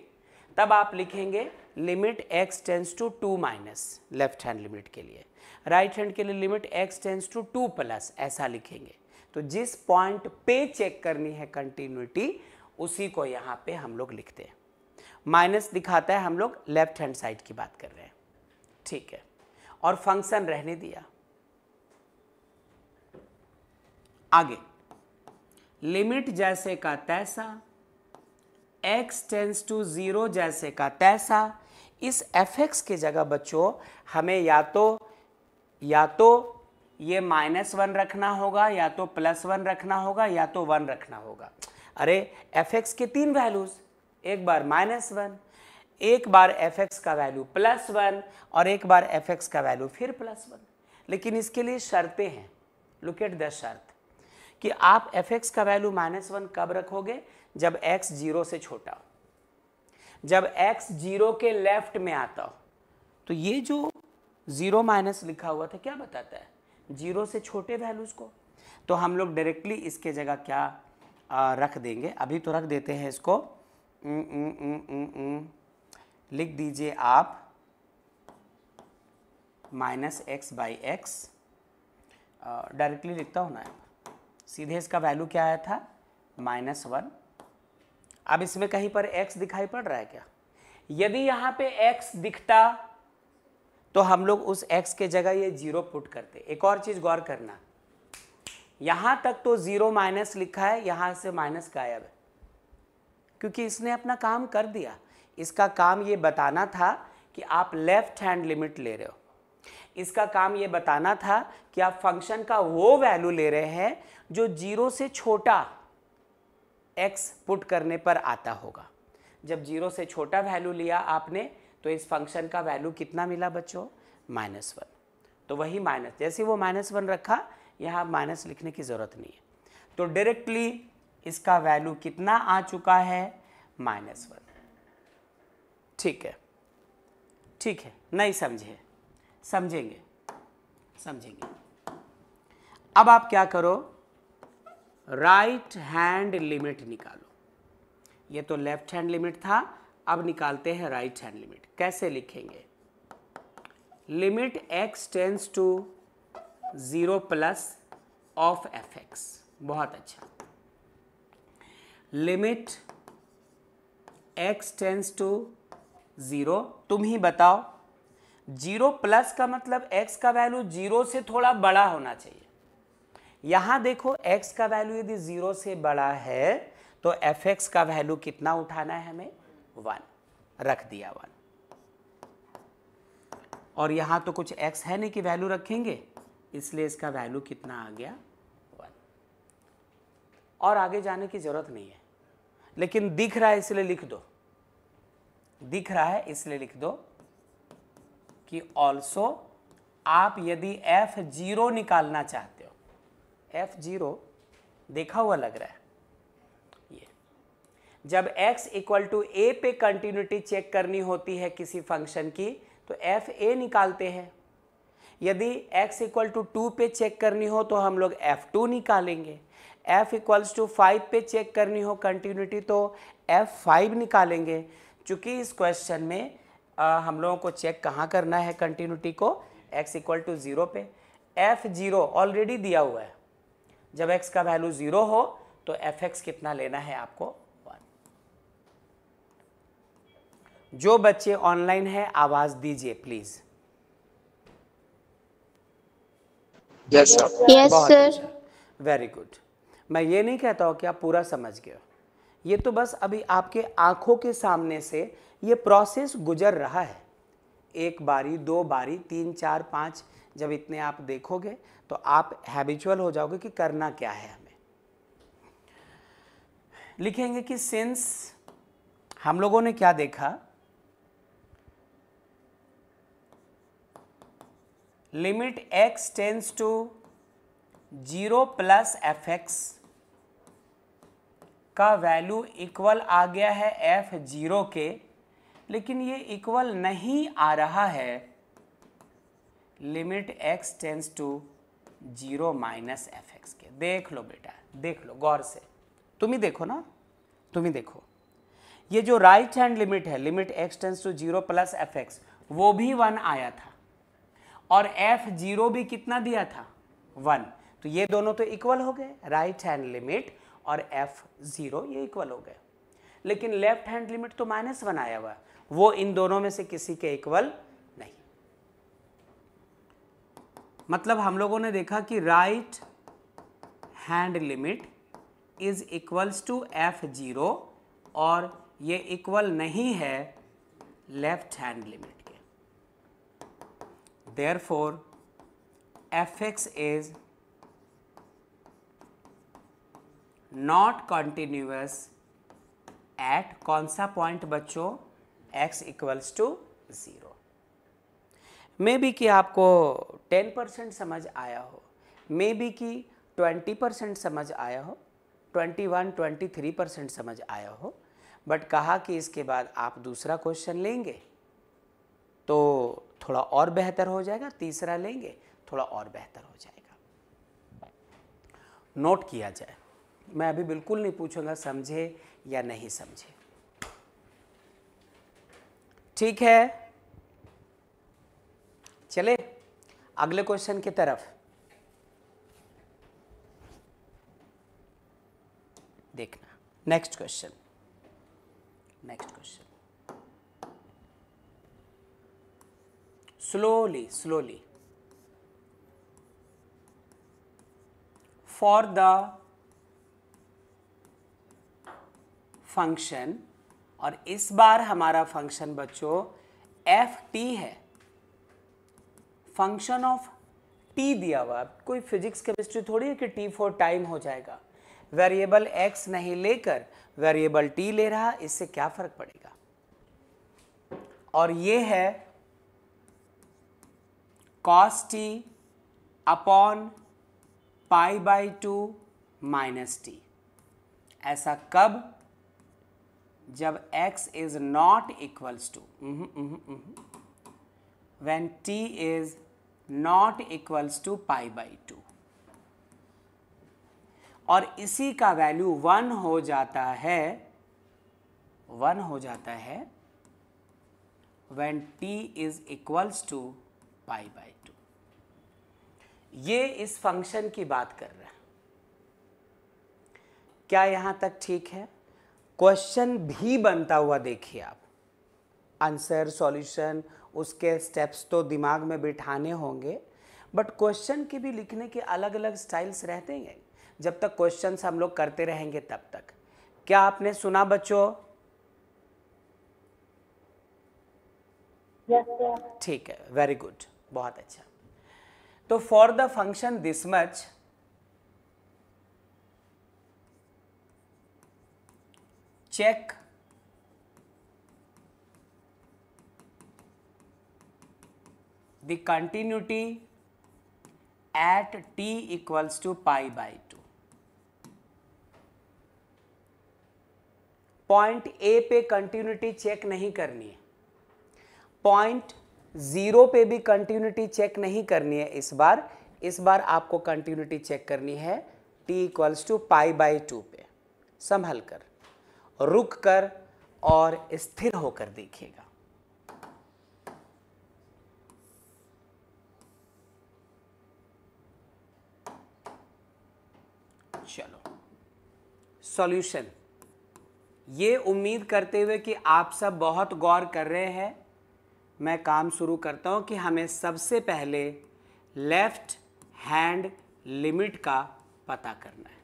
तब आप लिखेंगे limit x tends to 2 minus, left hand limit के लिए। राइट हैंड के लिए limit x tends to 2 plus, ऐसा लिखेंगे। तो जिस पॉइंट पे चेक करनी है कंटिन्यूटी, उसी को यहाँ पे हम लोग लिखते हैं। माइनस दिखाता है, हम लोग लेफ्ट हैंड साइड की बात कर रहे हैं, ठीक है। और फंक्शन रहने दिया। आगे लिमिट जैसे का तैसा, x टेंस टू 0 जैसे का तैसा। इस fx के जगह बच्चों हमें या तो ये -1 रखना होगा, या तो +1 रखना होगा, या तो 1 रखना होगा। अरे fx के 3 वैल्यूज, एक बार -1, एक बार fx का वैल्यू +1 और एक बार fx का वैल्यू फिर +1। लेकिन इसके लिए शर्तें हैं। लुक एट द शर्त कि आप fx का वैल्यू -1 कब रखोगे? जब x 0 से छोटा हो, जब x 0 के लेफ्ट में आता हो। तो ये जो 0 माइनस लिखा हुआ था क्या बताता है? 0 से छोटे वैल्यूज को। तो हम लोग डायरेक्टली इसके जगह क्या रख देंगे? अभी तो रख देते हैं इसको, लिख दीजिए आप -x/x। डायरेक्टली लिखता हूँ ना, सीधे इसका वैल्यू क्या आया था? -1। अब इसमें कहीं पर x दिखाई पड़ रहा है क्या? यदि यहाँ पे x दिखता तो हम लोग उस x के जगह ये 0 पुट करते। एक और चीज गौर करना, यहां तक तो 0 माइनस लिखा है, यहां से माइनस गायब है, क्योंकि इसने अपना काम कर दिया। इसका काम ये बताना था कि आप लेफ्ट हैंड लिमिट ले रहे हो। इसका काम ये बताना था कि आप फंक्शन का वो वैल्यू ले रहे हैं जो 0 से छोटा x पुट करने पर आता होगा। जब 0 से छोटा वैल्यू लिया आपने, तो इस फंक्शन का वैल्यू कितना मिला बच्चों? -1। तो वही माइनस, जैसे वो -1 रखा, यहाँ माइनस लिखने की ज़रूरत नहीं है। तो डायरेक्टली इसका वैल्यू कितना आ चुका है? -1। ठीक है, ठीक है। नहीं समझे? समझेंगे। अब आप क्या करो? राइट हैंड लिमिट निकालो। ये तो लेफ्ट हैंड लिमिट था, अब निकालते हैं राइट हैंड लिमिट। कैसे लिखेंगे? Limit x tends to 0 plus of fx। बहुत अच्छा। लिमिट x टेंस टू 0, तुम ही बताओ। 0 प्लस का मतलब x का वैल्यू 0 से थोड़ा बड़ा होना चाहिए। यहां देखो x का वैल्यू यदि 0 से बड़ा है तो fx का वैल्यू कितना उठाना है हमें? 1 रख दिया 1। और यहां तो कुछ x है नहीं कि वैल्यू रखेंगे, इसलिए इसका वैल्यू कितना आ गया? 1। और आगे जाने की जरूरत नहीं है, लेकिन दिख रहा है इसलिए लिख दो। दिख रहा है इसलिए लिख दो कि ऑल्सो आप यदि f0 निकालना चाहते हो, f0 देखा हुआ लग रहा है, ये जब x इक्वल टू a पे कंटिन्यूटी चेक करनी होती है किसी फंक्शन की, तो fa निकालते हैं। यदि x इक्वल टू 2 पे चेक करनी हो तो हम लोग f2 निकालेंगे। f इक्वल्स टू 5 पे चेक करनी हो कंटिन्यूटी तो f5 निकालेंगे। चूंकि इस क्वेश्चन में हम लोगों को चेक कहाँ करना है कंटिन्यूटी को? x इक्वल टू 0 पे। f0 ऑलरेडी दिया हुआ है, जब x का वैल्यू 0 हो तो fx कितना लेना है आपको? 1। जो बच्चे ऑनलाइन है आवाज दीजिए प्लीज। Yes sir. यस बहुत सर। अच्छा, वेरी गुड। मैं ये नहीं कहता हूँ कि आप पूरा समझ गए हो, ये तो बस अभी आपके आंखों के सामने से ये प्रोसेस गुजर रहा है। एक बारी, दो बारी, तीन, चार, पाँच, जब इतने आप देखोगे तो आप हैबिचुअल हो जाओगे कि करना क्या है हमें। लिखेंगे कि सिंस हम लोगों ने क्या देखा, limit x tends to 0 plus F X का वैल्यू इक्वल आ गया है f0 के, लेकिन ये इक्वल नहीं आ रहा है limit x tends to 0 minus F X के। देख लो बेटा, देख लो गौर से, तुम ही देखो ना, तुम ही देखो। ये जो राइट हैंड लिमिट है, limit x tends to 0 plus F X, वो भी 1 आया था और f0 भी कितना दिया था, 1। तो ये दोनों तो इक्वल हो गए, राइट हैंड लिमिट और f0 ये इक्वल हो गए। लेकिन लेफ्ट हैंड लिमिट तो -1 आया हुआ, वो इन दोनों में से किसी के इक्वल नहीं। मतलब हम लोगों ने देखा कि right hand limit is equals to f0 और ये इक्वल नहीं है लेफ्ट हैंड लिमिट के। Therefore, fx is not continuous at कौन सा पॉइंट बच्चों, x equals to 0। Maybe कि आपको 10% समझ आया हो, मे बी कि 20% समझ आया हो, 21-23% समझ आया हो, बट कहा कि इसके बाद आप दूसरा क्वेश्चन लेंगे तो थोड़ा और बेहतर हो जाएगा, तीसरा लेंगे थोड़ा और बेहतर हो जाएगा। नोट किया जाए, मैं अभी बिल्कुल नहीं पूछूंगा समझे या नहीं समझे, ठीक है। चले अगले क्वेश्चन की तरफ देखना। Next question, next question, slowly for the function, और इस बार हमारा फंक्शन बच्चों ft है, फंक्शन ऑफ t दिया हुआ। कोई फिजिक्स केमिस्ट्री थोड़ी है कि t4 टाइम हो जाएगा, वेरिएबल x नहीं लेकर वेरिएबल t ले रहा, इससे क्या फर्क पड़ेगा। और ये है cos t upon π/2 minus t। ऐसा कब, जब x is not equals to, when t is not equals to π/2, और इसी का वैल्यू 1 हो जाता है, 1 हो जाता है when t is equals to π/2। ये इस फंक्शन की बात कर रहा है। क्या यहां तक ठीक है? क्वेश्चन भी बनता हुआ देखिए आप, आंसर सॉल्यूशन उसके स्टेप्स तो दिमाग में बिठाने होंगे, बट क्वेश्चन के भी लिखने के अलग अलग स्टाइल्स रहते हैं। जब तक क्वेश्चंस हम लोग करते रहेंगे तब तक। क्या आपने सुना बच्चों? Yes sir. ठीक है, वेरी गुड, बहुत अच्छा। तो for the function this much, check the continuity at t equals to π/2। Point A पे कंटिन्यूटी चेक नहीं करनी है, पॉइंट 0 पे भी कंटिन्यूटी चेक नहीं करनी है। इस बार आपको कंटिन्यूटी चेक करनी है t इक्वल्स टू π/2 पे। संभल कर, रुक कर और स्थिर होकर देखिएगा। चलो सॉल्यूशन, ये उम्मीद करते हुए कि आप सब बहुत गौर कर रहे हैं, मैं काम शुरू करता हूं कि हमें सबसे पहले लेफ्ट हैंड लिमिट का पता करना है।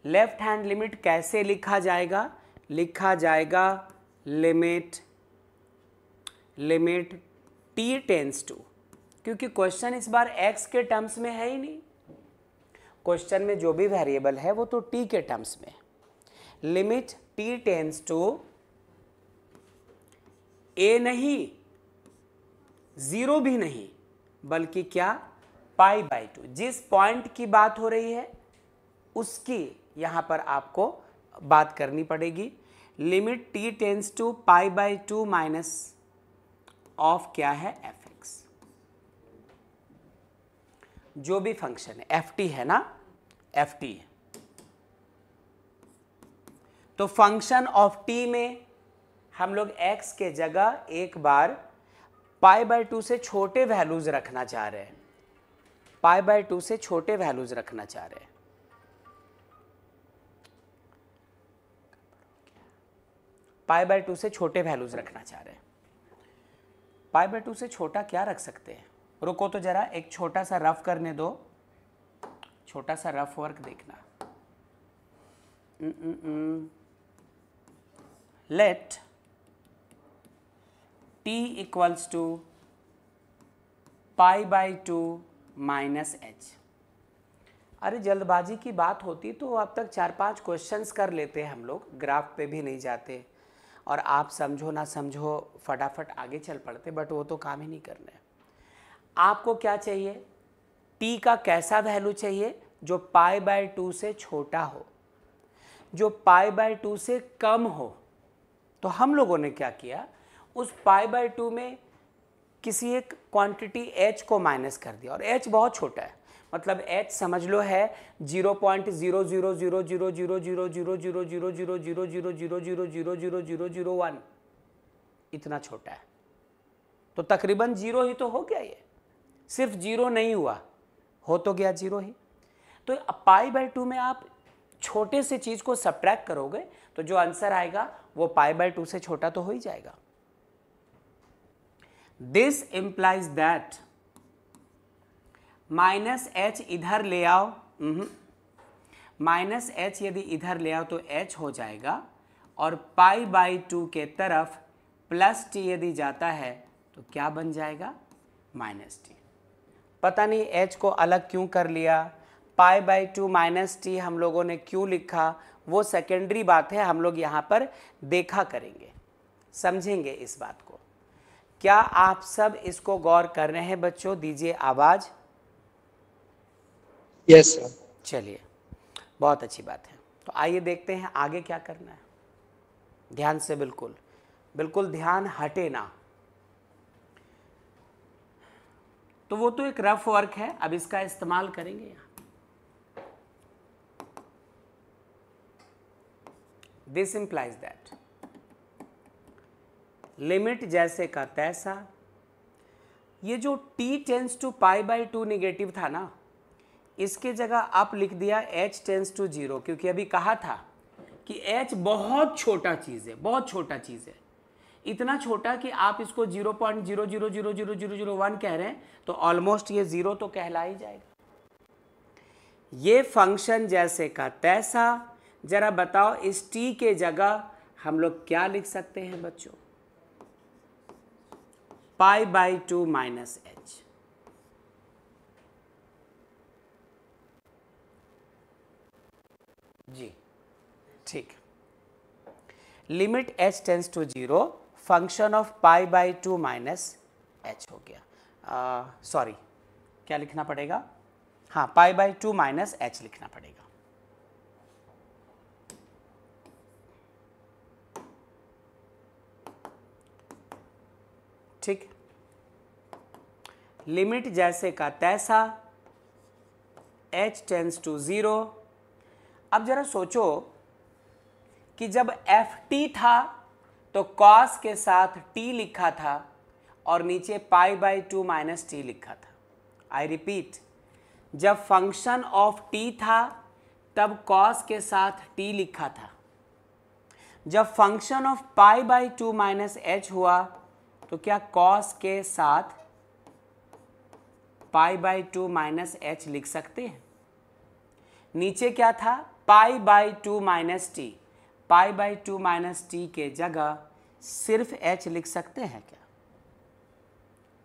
लेफ्ट हैंड लिमिट कैसे लिखा जाएगा? लिखा जाएगा लिमिट t टेंस टू, क्योंकि क्वेश्चन इस बार x के टर्म्स में है ही नहीं, क्वेश्चन में जो भी वेरिएबल है वो तो t के टर्म्स में है। Limit t tends to a नहीं, 0 भी नहीं, बल्कि क्या, π/2। जिस पॉइंट की बात हो रही है उसकी यहां पर आपको बात करनी पड़ेगी। Limit t tends to π/2 minus of क्या है, fx। जो भी फंक्शन है, ft है ना, ft है, तो फंक्शन ऑफ t में हम लोग x के जगह एक बार π/2 से छोटे वैल्यूज रखना चाह रहे हैं, π/2 से छोटे वैल्यूज रखना चाह रहे हैं। π/2 से छोटे वैल्यूज रखना चाह रहे हैं। π/2 से छोटा क्या रख सकते हैं? रुको तो जरा, एक छोटा सा रफ करने दो, छोटा सा रफ वर्क देखना। Let t equals to π/2 minus h। अरे जल्दबाजी की बात होती तो अब तक 4-5 क्वेश्चंस कर लेते हैं हम लोग, ग्राफ पे भी नहीं जाते और आप समझो ना समझो फटाफट आगे चल पड़ते, बट वो तो काम ही नहीं करना है। आपको क्या चाहिए? t का कैसा वैल्यू चाहिए? जो π/2 से छोटा हो, जो π/2 से कम हो। तो हम लोगों ने क्या किया, उस π/2 में किसी एक क्वांटिटी h को माइनस कर दिया, और h बहुत छोटा है, मतलब h समझ लो है 0.0000000000000000000001, इतना छोटा है। तो तकरीबन 0 ही तो हो गया, ये सिर्फ 0 नहीं हुआ, हो तो गया 0 ही। तो π/2 में आप छोटे से चीज को सब्ट्रैक्ट करोगे तो जो आंसर आएगा वो π/2 से छोटा तो हो ही जाएगा। This implies that minus h इधर ले आओ, माइनस h यदि इधर ले आओ तो h हो जाएगा, और π/2 के तरफ प्लस t यदि जाता है तो क्या बन जाएगा, माइनस t। पता नहीं h को अलग क्यों कर लिया, π/2 माइनस t हम लोगों ने क्यों लिखा, वो सेकेंडरी बात है, हम लोग यहाँ पर देखा करेंगे, समझेंगे इस बात को। क्या आप सब इसको गौर कर रहे हैं बच्चों? दीजिए आवाज। Yes sir. चलिए, बहुत अच्छी बात है। तो आइए देखते हैं आगे क्या करना है। ध्यान से, बिल्कुल बिल्कुल ध्यान हटे ना। तो वो तो एक रफ वर्क है, अब इसका इस्तेमाल करेंगे यहाँ। दिस इंप्लाइज दैट लिमिट जैसे का तैसा, ये जो t टेंस टू π/2 निगेटिव था ना, इसके जगह आप लिख दिया h टेंस टू 0, क्योंकि अभी कहा था कि h बहुत छोटा चीज़ है, बहुत छोटा चीज़ है, इतना छोटा कि आप इसको 0.00000001 कह रहे हैं तो ऑलमोस्ट ये 0 तो कहला ही जाएगा। ये फंक्शन जैसे का तैसा, जरा बताओ इस t के जगह हम लोग क्या लिख सकते हैं बच्चों? π/2 माइनस h। जी ठीक, limit h tends to 0, function of π/2 minus h हो गया। सॉरी, क्या लिखना पड़ेगा? हाँ, π/2 माइनस h लिखना पड़ेगा। ठीक, लिमिट जैसे का तैसा, h टेंस टू 0। अब जरा सोचो कि जब ft था तो cos के साथ t लिखा था और नीचे π/2 माइनस t लिखा था। आई रिपीट, जब फंक्शन ऑफ t था तब cos के साथ t लिखा था, जब function of pi by 2 minus H हुआ तो क्या कॉस के साथ पाई बाई 2 माइनस एच लिख सकते हैं? नीचे क्या था? पाई by 2 minus T. Pi by 2 minus T के जगह सिर्फ एच लिख सकते हैं क्या?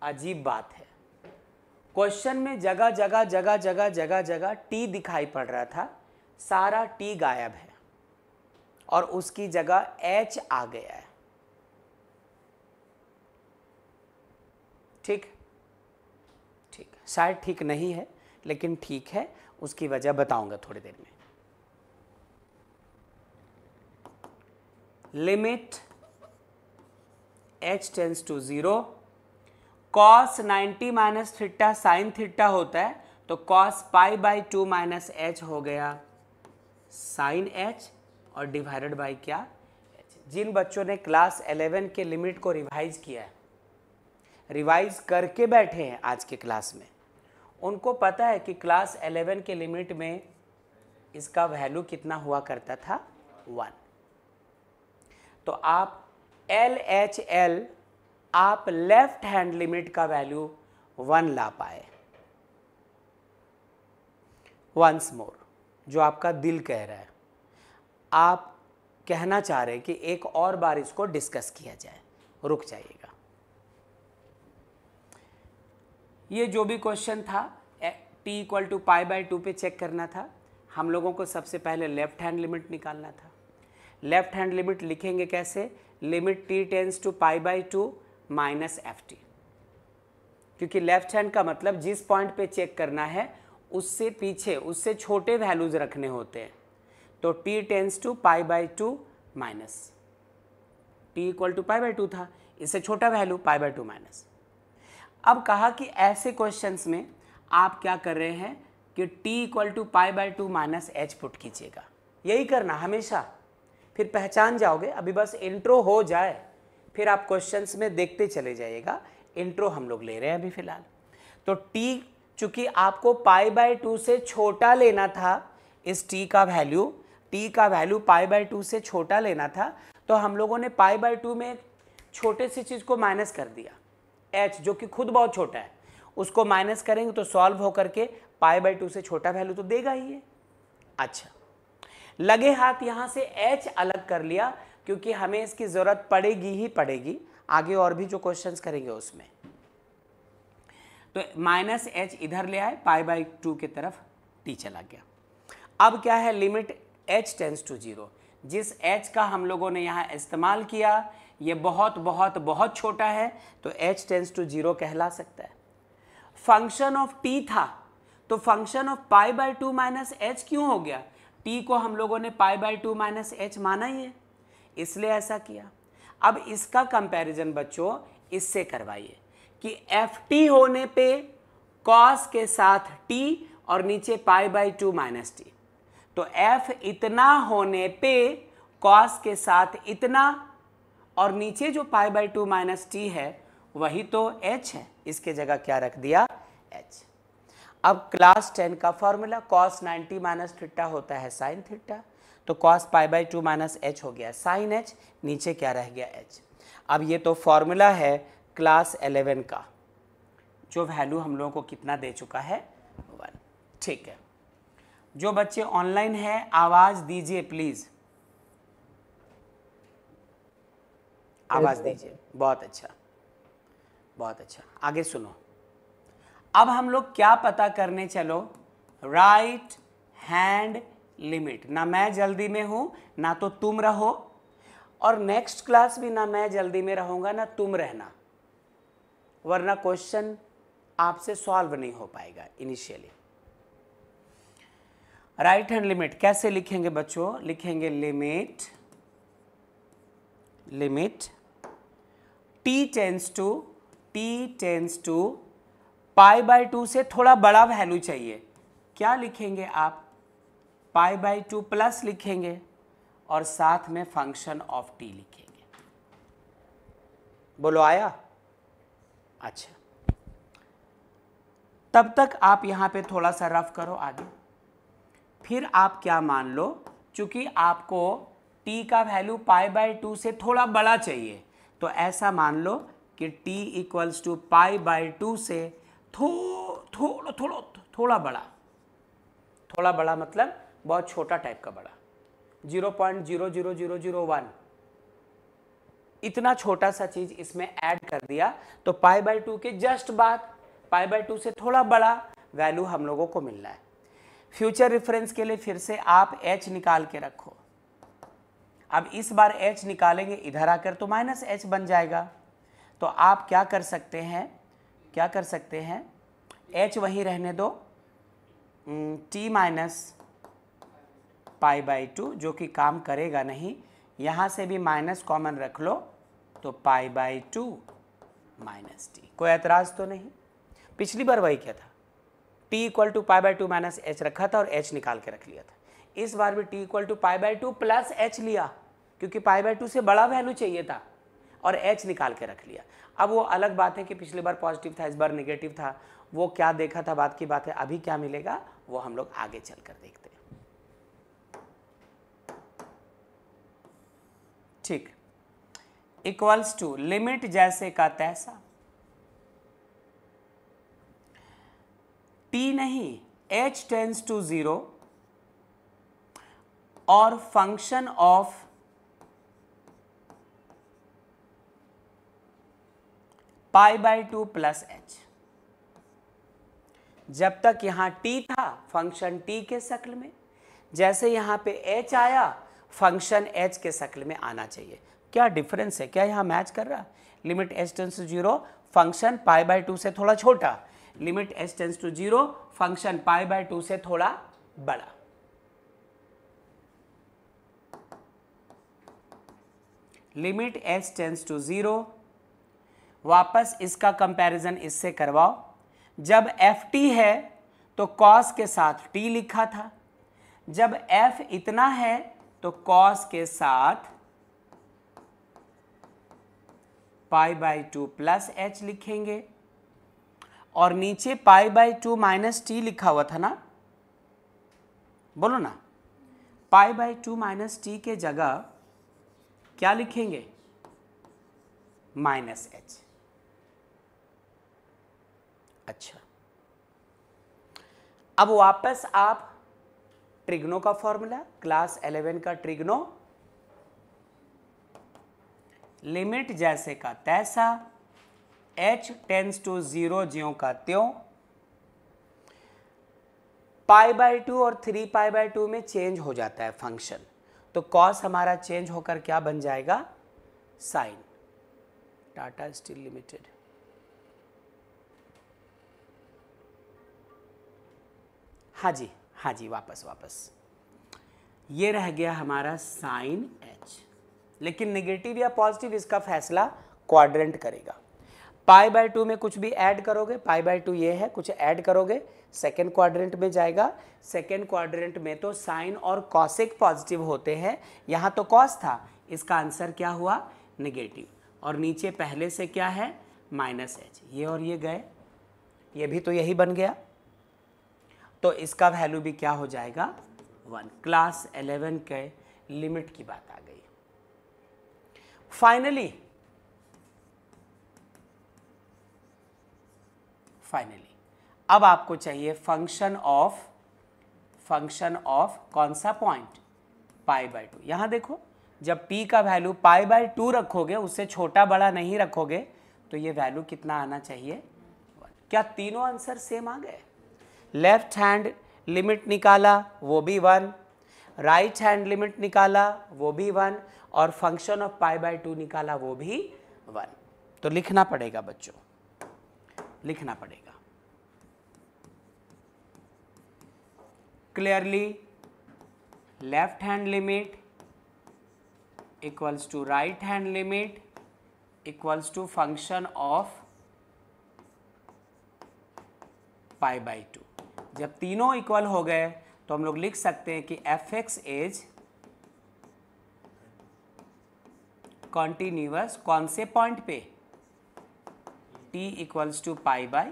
अजीब बात है। क्वेश्चन में जगह जगह जगह जगह जगह जगह टी दिखाई पड़ रहा था, सारा टी गायब है और उसकी जगह एच आ गया है। ठीक ठीक, शायद ठीक नहीं है लेकिन ठीक है, उसकी वजह बताऊंगा थोड़ी देर में। Limit h tends to 0, cos 90 minus theta sine theta होता है तो cos pi by 2 minus H हो गया साइन एच और डिवाइडेड बाई क्या? h। जिन बच्चों ने क्लास 11 के लिमिट को रिवाइज किया है, रिवाइज करके बैठे हैं आज के क्लास में, उनको पता है कि क्लास 11 के लिमिट में इसका वैल्यू कितना हुआ करता था? 1। तो आप LHL आप लेफ्ट हैंड लिमिट का वैल्यू 1 ला पाए। वंस मोर, जो आपका दिल कह रहा है, आप कहना चाह रहे हैं कि एक और बार इसको डिस्कस किया जाए, रुक जाइएगा। ये जो भी क्वेश्चन था t equal to pi by 2 पे चेक करना था। हम लोगों को सबसे पहले लेफ्ट हैंड लिमिट निकालना था। लेफ्ट हैंड लिमिट लिखेंगे कैसे? Limit t tends to pi by 2 minus F T, क्योंकि लेफ्ट हैंड का मतलब जिस पॉइंट पे चेक करना है उससे पीछे, उससे छोटे वैल्यूज रखने होते हैं। तो t tends to pi by 2 minus, t equal to pi by 2 था, इससे छोटा वैल्यू पाई बाई 2 माइनस। अब कहा कि ऐसे क्वेश्चंस में आप क्या कर रहे हैं कि t equal to pi by 2 minus H put कीजिएगा। यही करना हमेशा, फिर पहचान जाओगे। अभी बस इंट्रो हो जाए, फिर आप क्वेश्चंस में देखते चले जाइएगा। इंट्रो हम लोग ले रहे हैं अभी फिलहाल। तो t चूंकि आपको पाई बाई 2 से छोटा लेना था, इस t का वैल्यू पाई बाई 2 से छोटा लेना था, तो हम लोगों ने पाई बाई 2 में छोटे सी चीज़ को माइनस कर दिया, h जो कि खुद बहुत छोटा है, उसको माइनस करेंगे तो सॉल्व होकर के पाई बाई 2 से छोटा वैल्यू तो देगा ही है। अच्छा, लगे हाथ यहाँ से h अलग कर लिया क्योंकि हमें इसकी ज़रूरत पड़ेगी ही पड़ेगी, आगे और भी जो क्वेश्चंस करेंगे उसमें। तो माइनस एच इधर ले आए, पाई बाई 2 की तरफ t चला गया। अब क्या है? Limit h tends to 0। जिस h का हम लोगों ने यहाँ इस्तेमाल किया ये बहुत बहुत बहुत छोटा है, तो h टेंस टू 0 कहला सकता है। फंक्शन ऑफ t था तो function of pi by 2 minus H क्यों हो गया? t को हम लोगों ने पाई बाई 2 माइनस एच माना ही है, इसलिए ऐसा किया। अब इसका कंपैरिजन बच्चों इससे करवाइए कि ft होने पे cos के साथ t और नीचे पाई बाई 2 माइनस टी, तो f इतना होने पे cos के साथ इतना और नीचे जो पाई बाई 2 माइनस टी है वही तो h है, इसके जगह क्या रख दिया? h। अब क्लास 10 का फॉर्मूला cos 90 माइनस थीटा होता है साइन थीटा, तो cos pi by 2 minus H हो गया साइन एच, नीचे क्या रह गया? h। अब ये तो फॉर्मूला है क्लास 11 का, जो वैल्यू हम लोगों को कितना दे चुका है? 1। ठीक है, जो बच्चे ऑनलाइन हैं आवाज़ दीजिए प्लीज़, आवाज़ दीजिए। बहुत अच्छा, बहुत अच्छा। आगे सुनो। अब हम लोग क्या पता करने चलो? Right hand limit. ना मैं जल्दी में हूँ ना तो तुम रहो, और नेक्स्ट क्लास भी ना मैं जल्दी में रहूँगा ना तुम रहना, वरना क्वेश्चन आपसे सॉल्व नहीं हो पाएगा इनिशियली। राइट हैंड लिमिट कैसे लिखेंगे बच्चों? लिखेंगे limit t tends to pi by 2 से थोड़ा बड़ा वैल्यू चाहिए, क्या लिखेंगे आप? पाई बाई 2 प्लस लिखेंगे और साथ में फंक्शन ऑफ t लिखेंगे। बोलो आया? अच्छा, तब तक आप यहां पे थोड़ा सा रफ करो आगे। फिर आप क्या मान लो, चूंकि आपको t का वैल्यू पाई बाय 2 से थोड़ा बड़ा चाहिए, तो ऐसा मान लो कि t equals to pi by 2 से थोड़ा बड़ा। थोड़ा बड़ा मतलब बहुत छोटा टाइप का बड़ा, 0.00001, इतना छोटा सा चीज इसमें ऐड कर दिया तो पाई बाय 2 के जस्ट बाद पाई बाय 2 से थोड़ा बड़ा वैल्यू हम लोगों को मिल रहा है। फ्यूचर रेफरेंस के लिए फिर से आप h निकाल के रखो। अब इस बार h निकालेंगे इधर आकर तो माइनस h बन जाएगा। तो आप क्या कर सकते हैं, h वहीं रहने दो, t माइनस पाई बाई 2 जो कि काम करेगा नहीं, यहाँ से भी माइनस कॉमन रख लो तो पाई बाई 2 माइनस टी। कोई एतराज़ तो नहीं? पिछली बार वही क्या था, t equal to pi by 2 minus H रखा था और h निकाल के रख लिया था। इस बार भी t equal to pi by 2 plus h लिया, क्योंकि पाई बाई 2 से बड़ा वैल्यू चाहिए था और h निकाल के रख लिया। अब वो अलग बात है कि पिछली बार पॉजिटिव था, इस बार नेगेटिव था, वो क्या देखा था बात की बात है। अभी क्या मिलेगा वो हम लोग आगे चल कर देखते हैं। ठीक, इक्वल्स टू लिमिट जैसे का तैसा, t नहीं h टेंस टू 0 और function of pi by 2 plus h। जब तक यहां t था फंक्शन t के शक्ल में, जैसे यहां पे h आया फंक्शन h के शक्ल में आना चाहिए। क्या डिफरेंस है, क्या यहां मैच कर रहा? Limit h tends to 0 function pi by 2 से थोड़ा छोटा, limit h tends to 0 function pi by 2 से थोड़ा बड़ा। लिमिट h टेंस टू 0, वापस इसका कंपैरिजन इससे करवाओ। जब ft है तो cos के साथ t लिखा था, जब f इतना है तो cos के साथ पाई बाई 2 प्लस h लिखेंगे, और नीचे पाई बाई 2 माइनस टी लिखा हुआ था ना, बोलो ना, पाई बाई 2 माइनस टी के जगह क्या लिखेंगे? Minus h। अच्छा, अब वापस आप ट्रिग्नो का फॉर्मूला, क्लास 11 का ट्रिग्नो, लिमिट जैसे का तैसा, h टेंस टू 0 ज्यों का त्यों, पाई बाई 2 और 3 पाई बाई 2 में चेंज हो जाता है फंक्शन, तो कॉस हमारा चेंज होकर क्या बन जाएगा? साइन। Tata steel limited. हाँ जी, वापस ये रह गया हमारा साइन h, लेकिन नेगेटिव या पॉजिटिव इसका फैसला क्वाड्रेंट करेगा। पाई बाई 2 में कुछ भी ऐड करोगे, पाई बाई 2 ये है, कुछ ऐड करोगे सेकेंड क्वाड्रेंट में जाएगा। सेकेंड क्वाड्रेंट में तो साइन और कॉसिक पॉजिटिव होते हैं, यहाँ तो कॉस था, इसका आंसर क्या हुआ? नेगेटिव। और नीचे पहले से क्या है? Minus h। ये और ये गए, ये भी तो यही बन गया, तो इसका वैल्यू भी क्या हो जाएगा? 1। क्लास 11 के लिमिट की बात आ गई। फाइनली अब आपको चाहिए फंक्शन ऑफ कौन सा पॉइंट? Pi by 2। यहां देखो, जब p का वैल्यू पाई बाई 2 रखोगे, उससे छोटा बड़ा नहीं रखोगे, तो ये वैल्यू कितना आना चाहिए? 1। क्या तीनों आंसर सेम आ गए? लेफ्ट हैंड लिमिट निकाला वो भी 1, राइट हैंड लिमिट निकाला वो भी 1, और फंक्शन ऑफ पाई बाई 2 निकाला वो भी 1। तो लिखना पड़ेगा बच्चों, लिखना पड़ेगा clearly. Left hand limit equals to right hand limit equals to function of pi by 2। जब तीनों इक्वल हो गए तो हम लोग लिख सकते हैं कि एफ एक्स इज कॉन्टिन्यूअस कौन से पॉइंट पे? t equals to pi by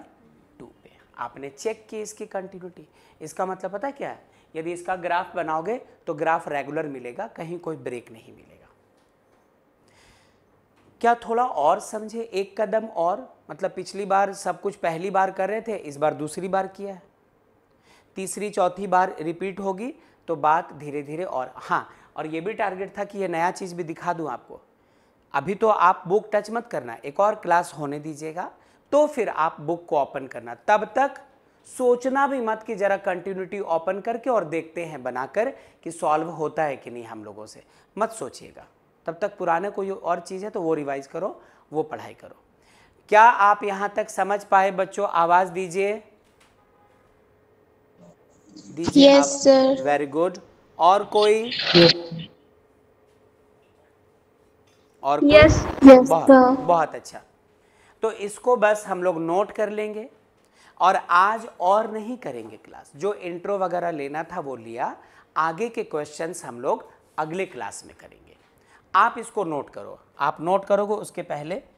2 पे। आपने चेक की इसकी कंटिन्यूटी। इसका मतलब पता क्या है? यदि इसका ग्राफ बनाओगे तो ग्राफ रेगुलर मिलेगा, कहीं कोई ब्रेक नहीं मिलेगा। क्या थोड़ा और समझे, एक कदम और, मतलब पिछली बार सब कुछ पहली बार कर रहे थे, इस बार दूसरी बार किया है, तीसरी चौथी बार रिपीट होगी तो बात धीरे धीरे। और हाँ, और ये भी टारगेट था कि ये नया चीज़ भी दिखा दूँ आपको। अभी तो आप बुक टच मत करना, एक और क्लास होने दीजिएगा तो फिर आप बुक को ओपन करना। तब तक सोचना भी मत कि जरा कंटिन्यूटी ओपन करके और देखते हैं बनाकर कि सॉल्व होता है कि नहीं, हम लोगों से मत सोचिएगा। तब तक पुराने कोई और चीज़ है तो वो रिवाइज करो, वो पढ़ाई करो। क्या आप यहाँ तक समझ पाए बच्चों? आवाज़ दीजिए, दीजिए। Yes, sir. Very good. और कोई? और कोई? Yes, yes, बहुत sir. बहुत अच्छा। तो इसको बस हम लोग नोट कर लेंगे और आज और नहीं करेंगे क्लास। जो इंट्रो वगैरह लेना था वो लिया, आगे के क्वेश्चंस हम लोग अगले क्लास में करेंगे। आप इसको नोट करो, आप नोट करोगे उसके पहले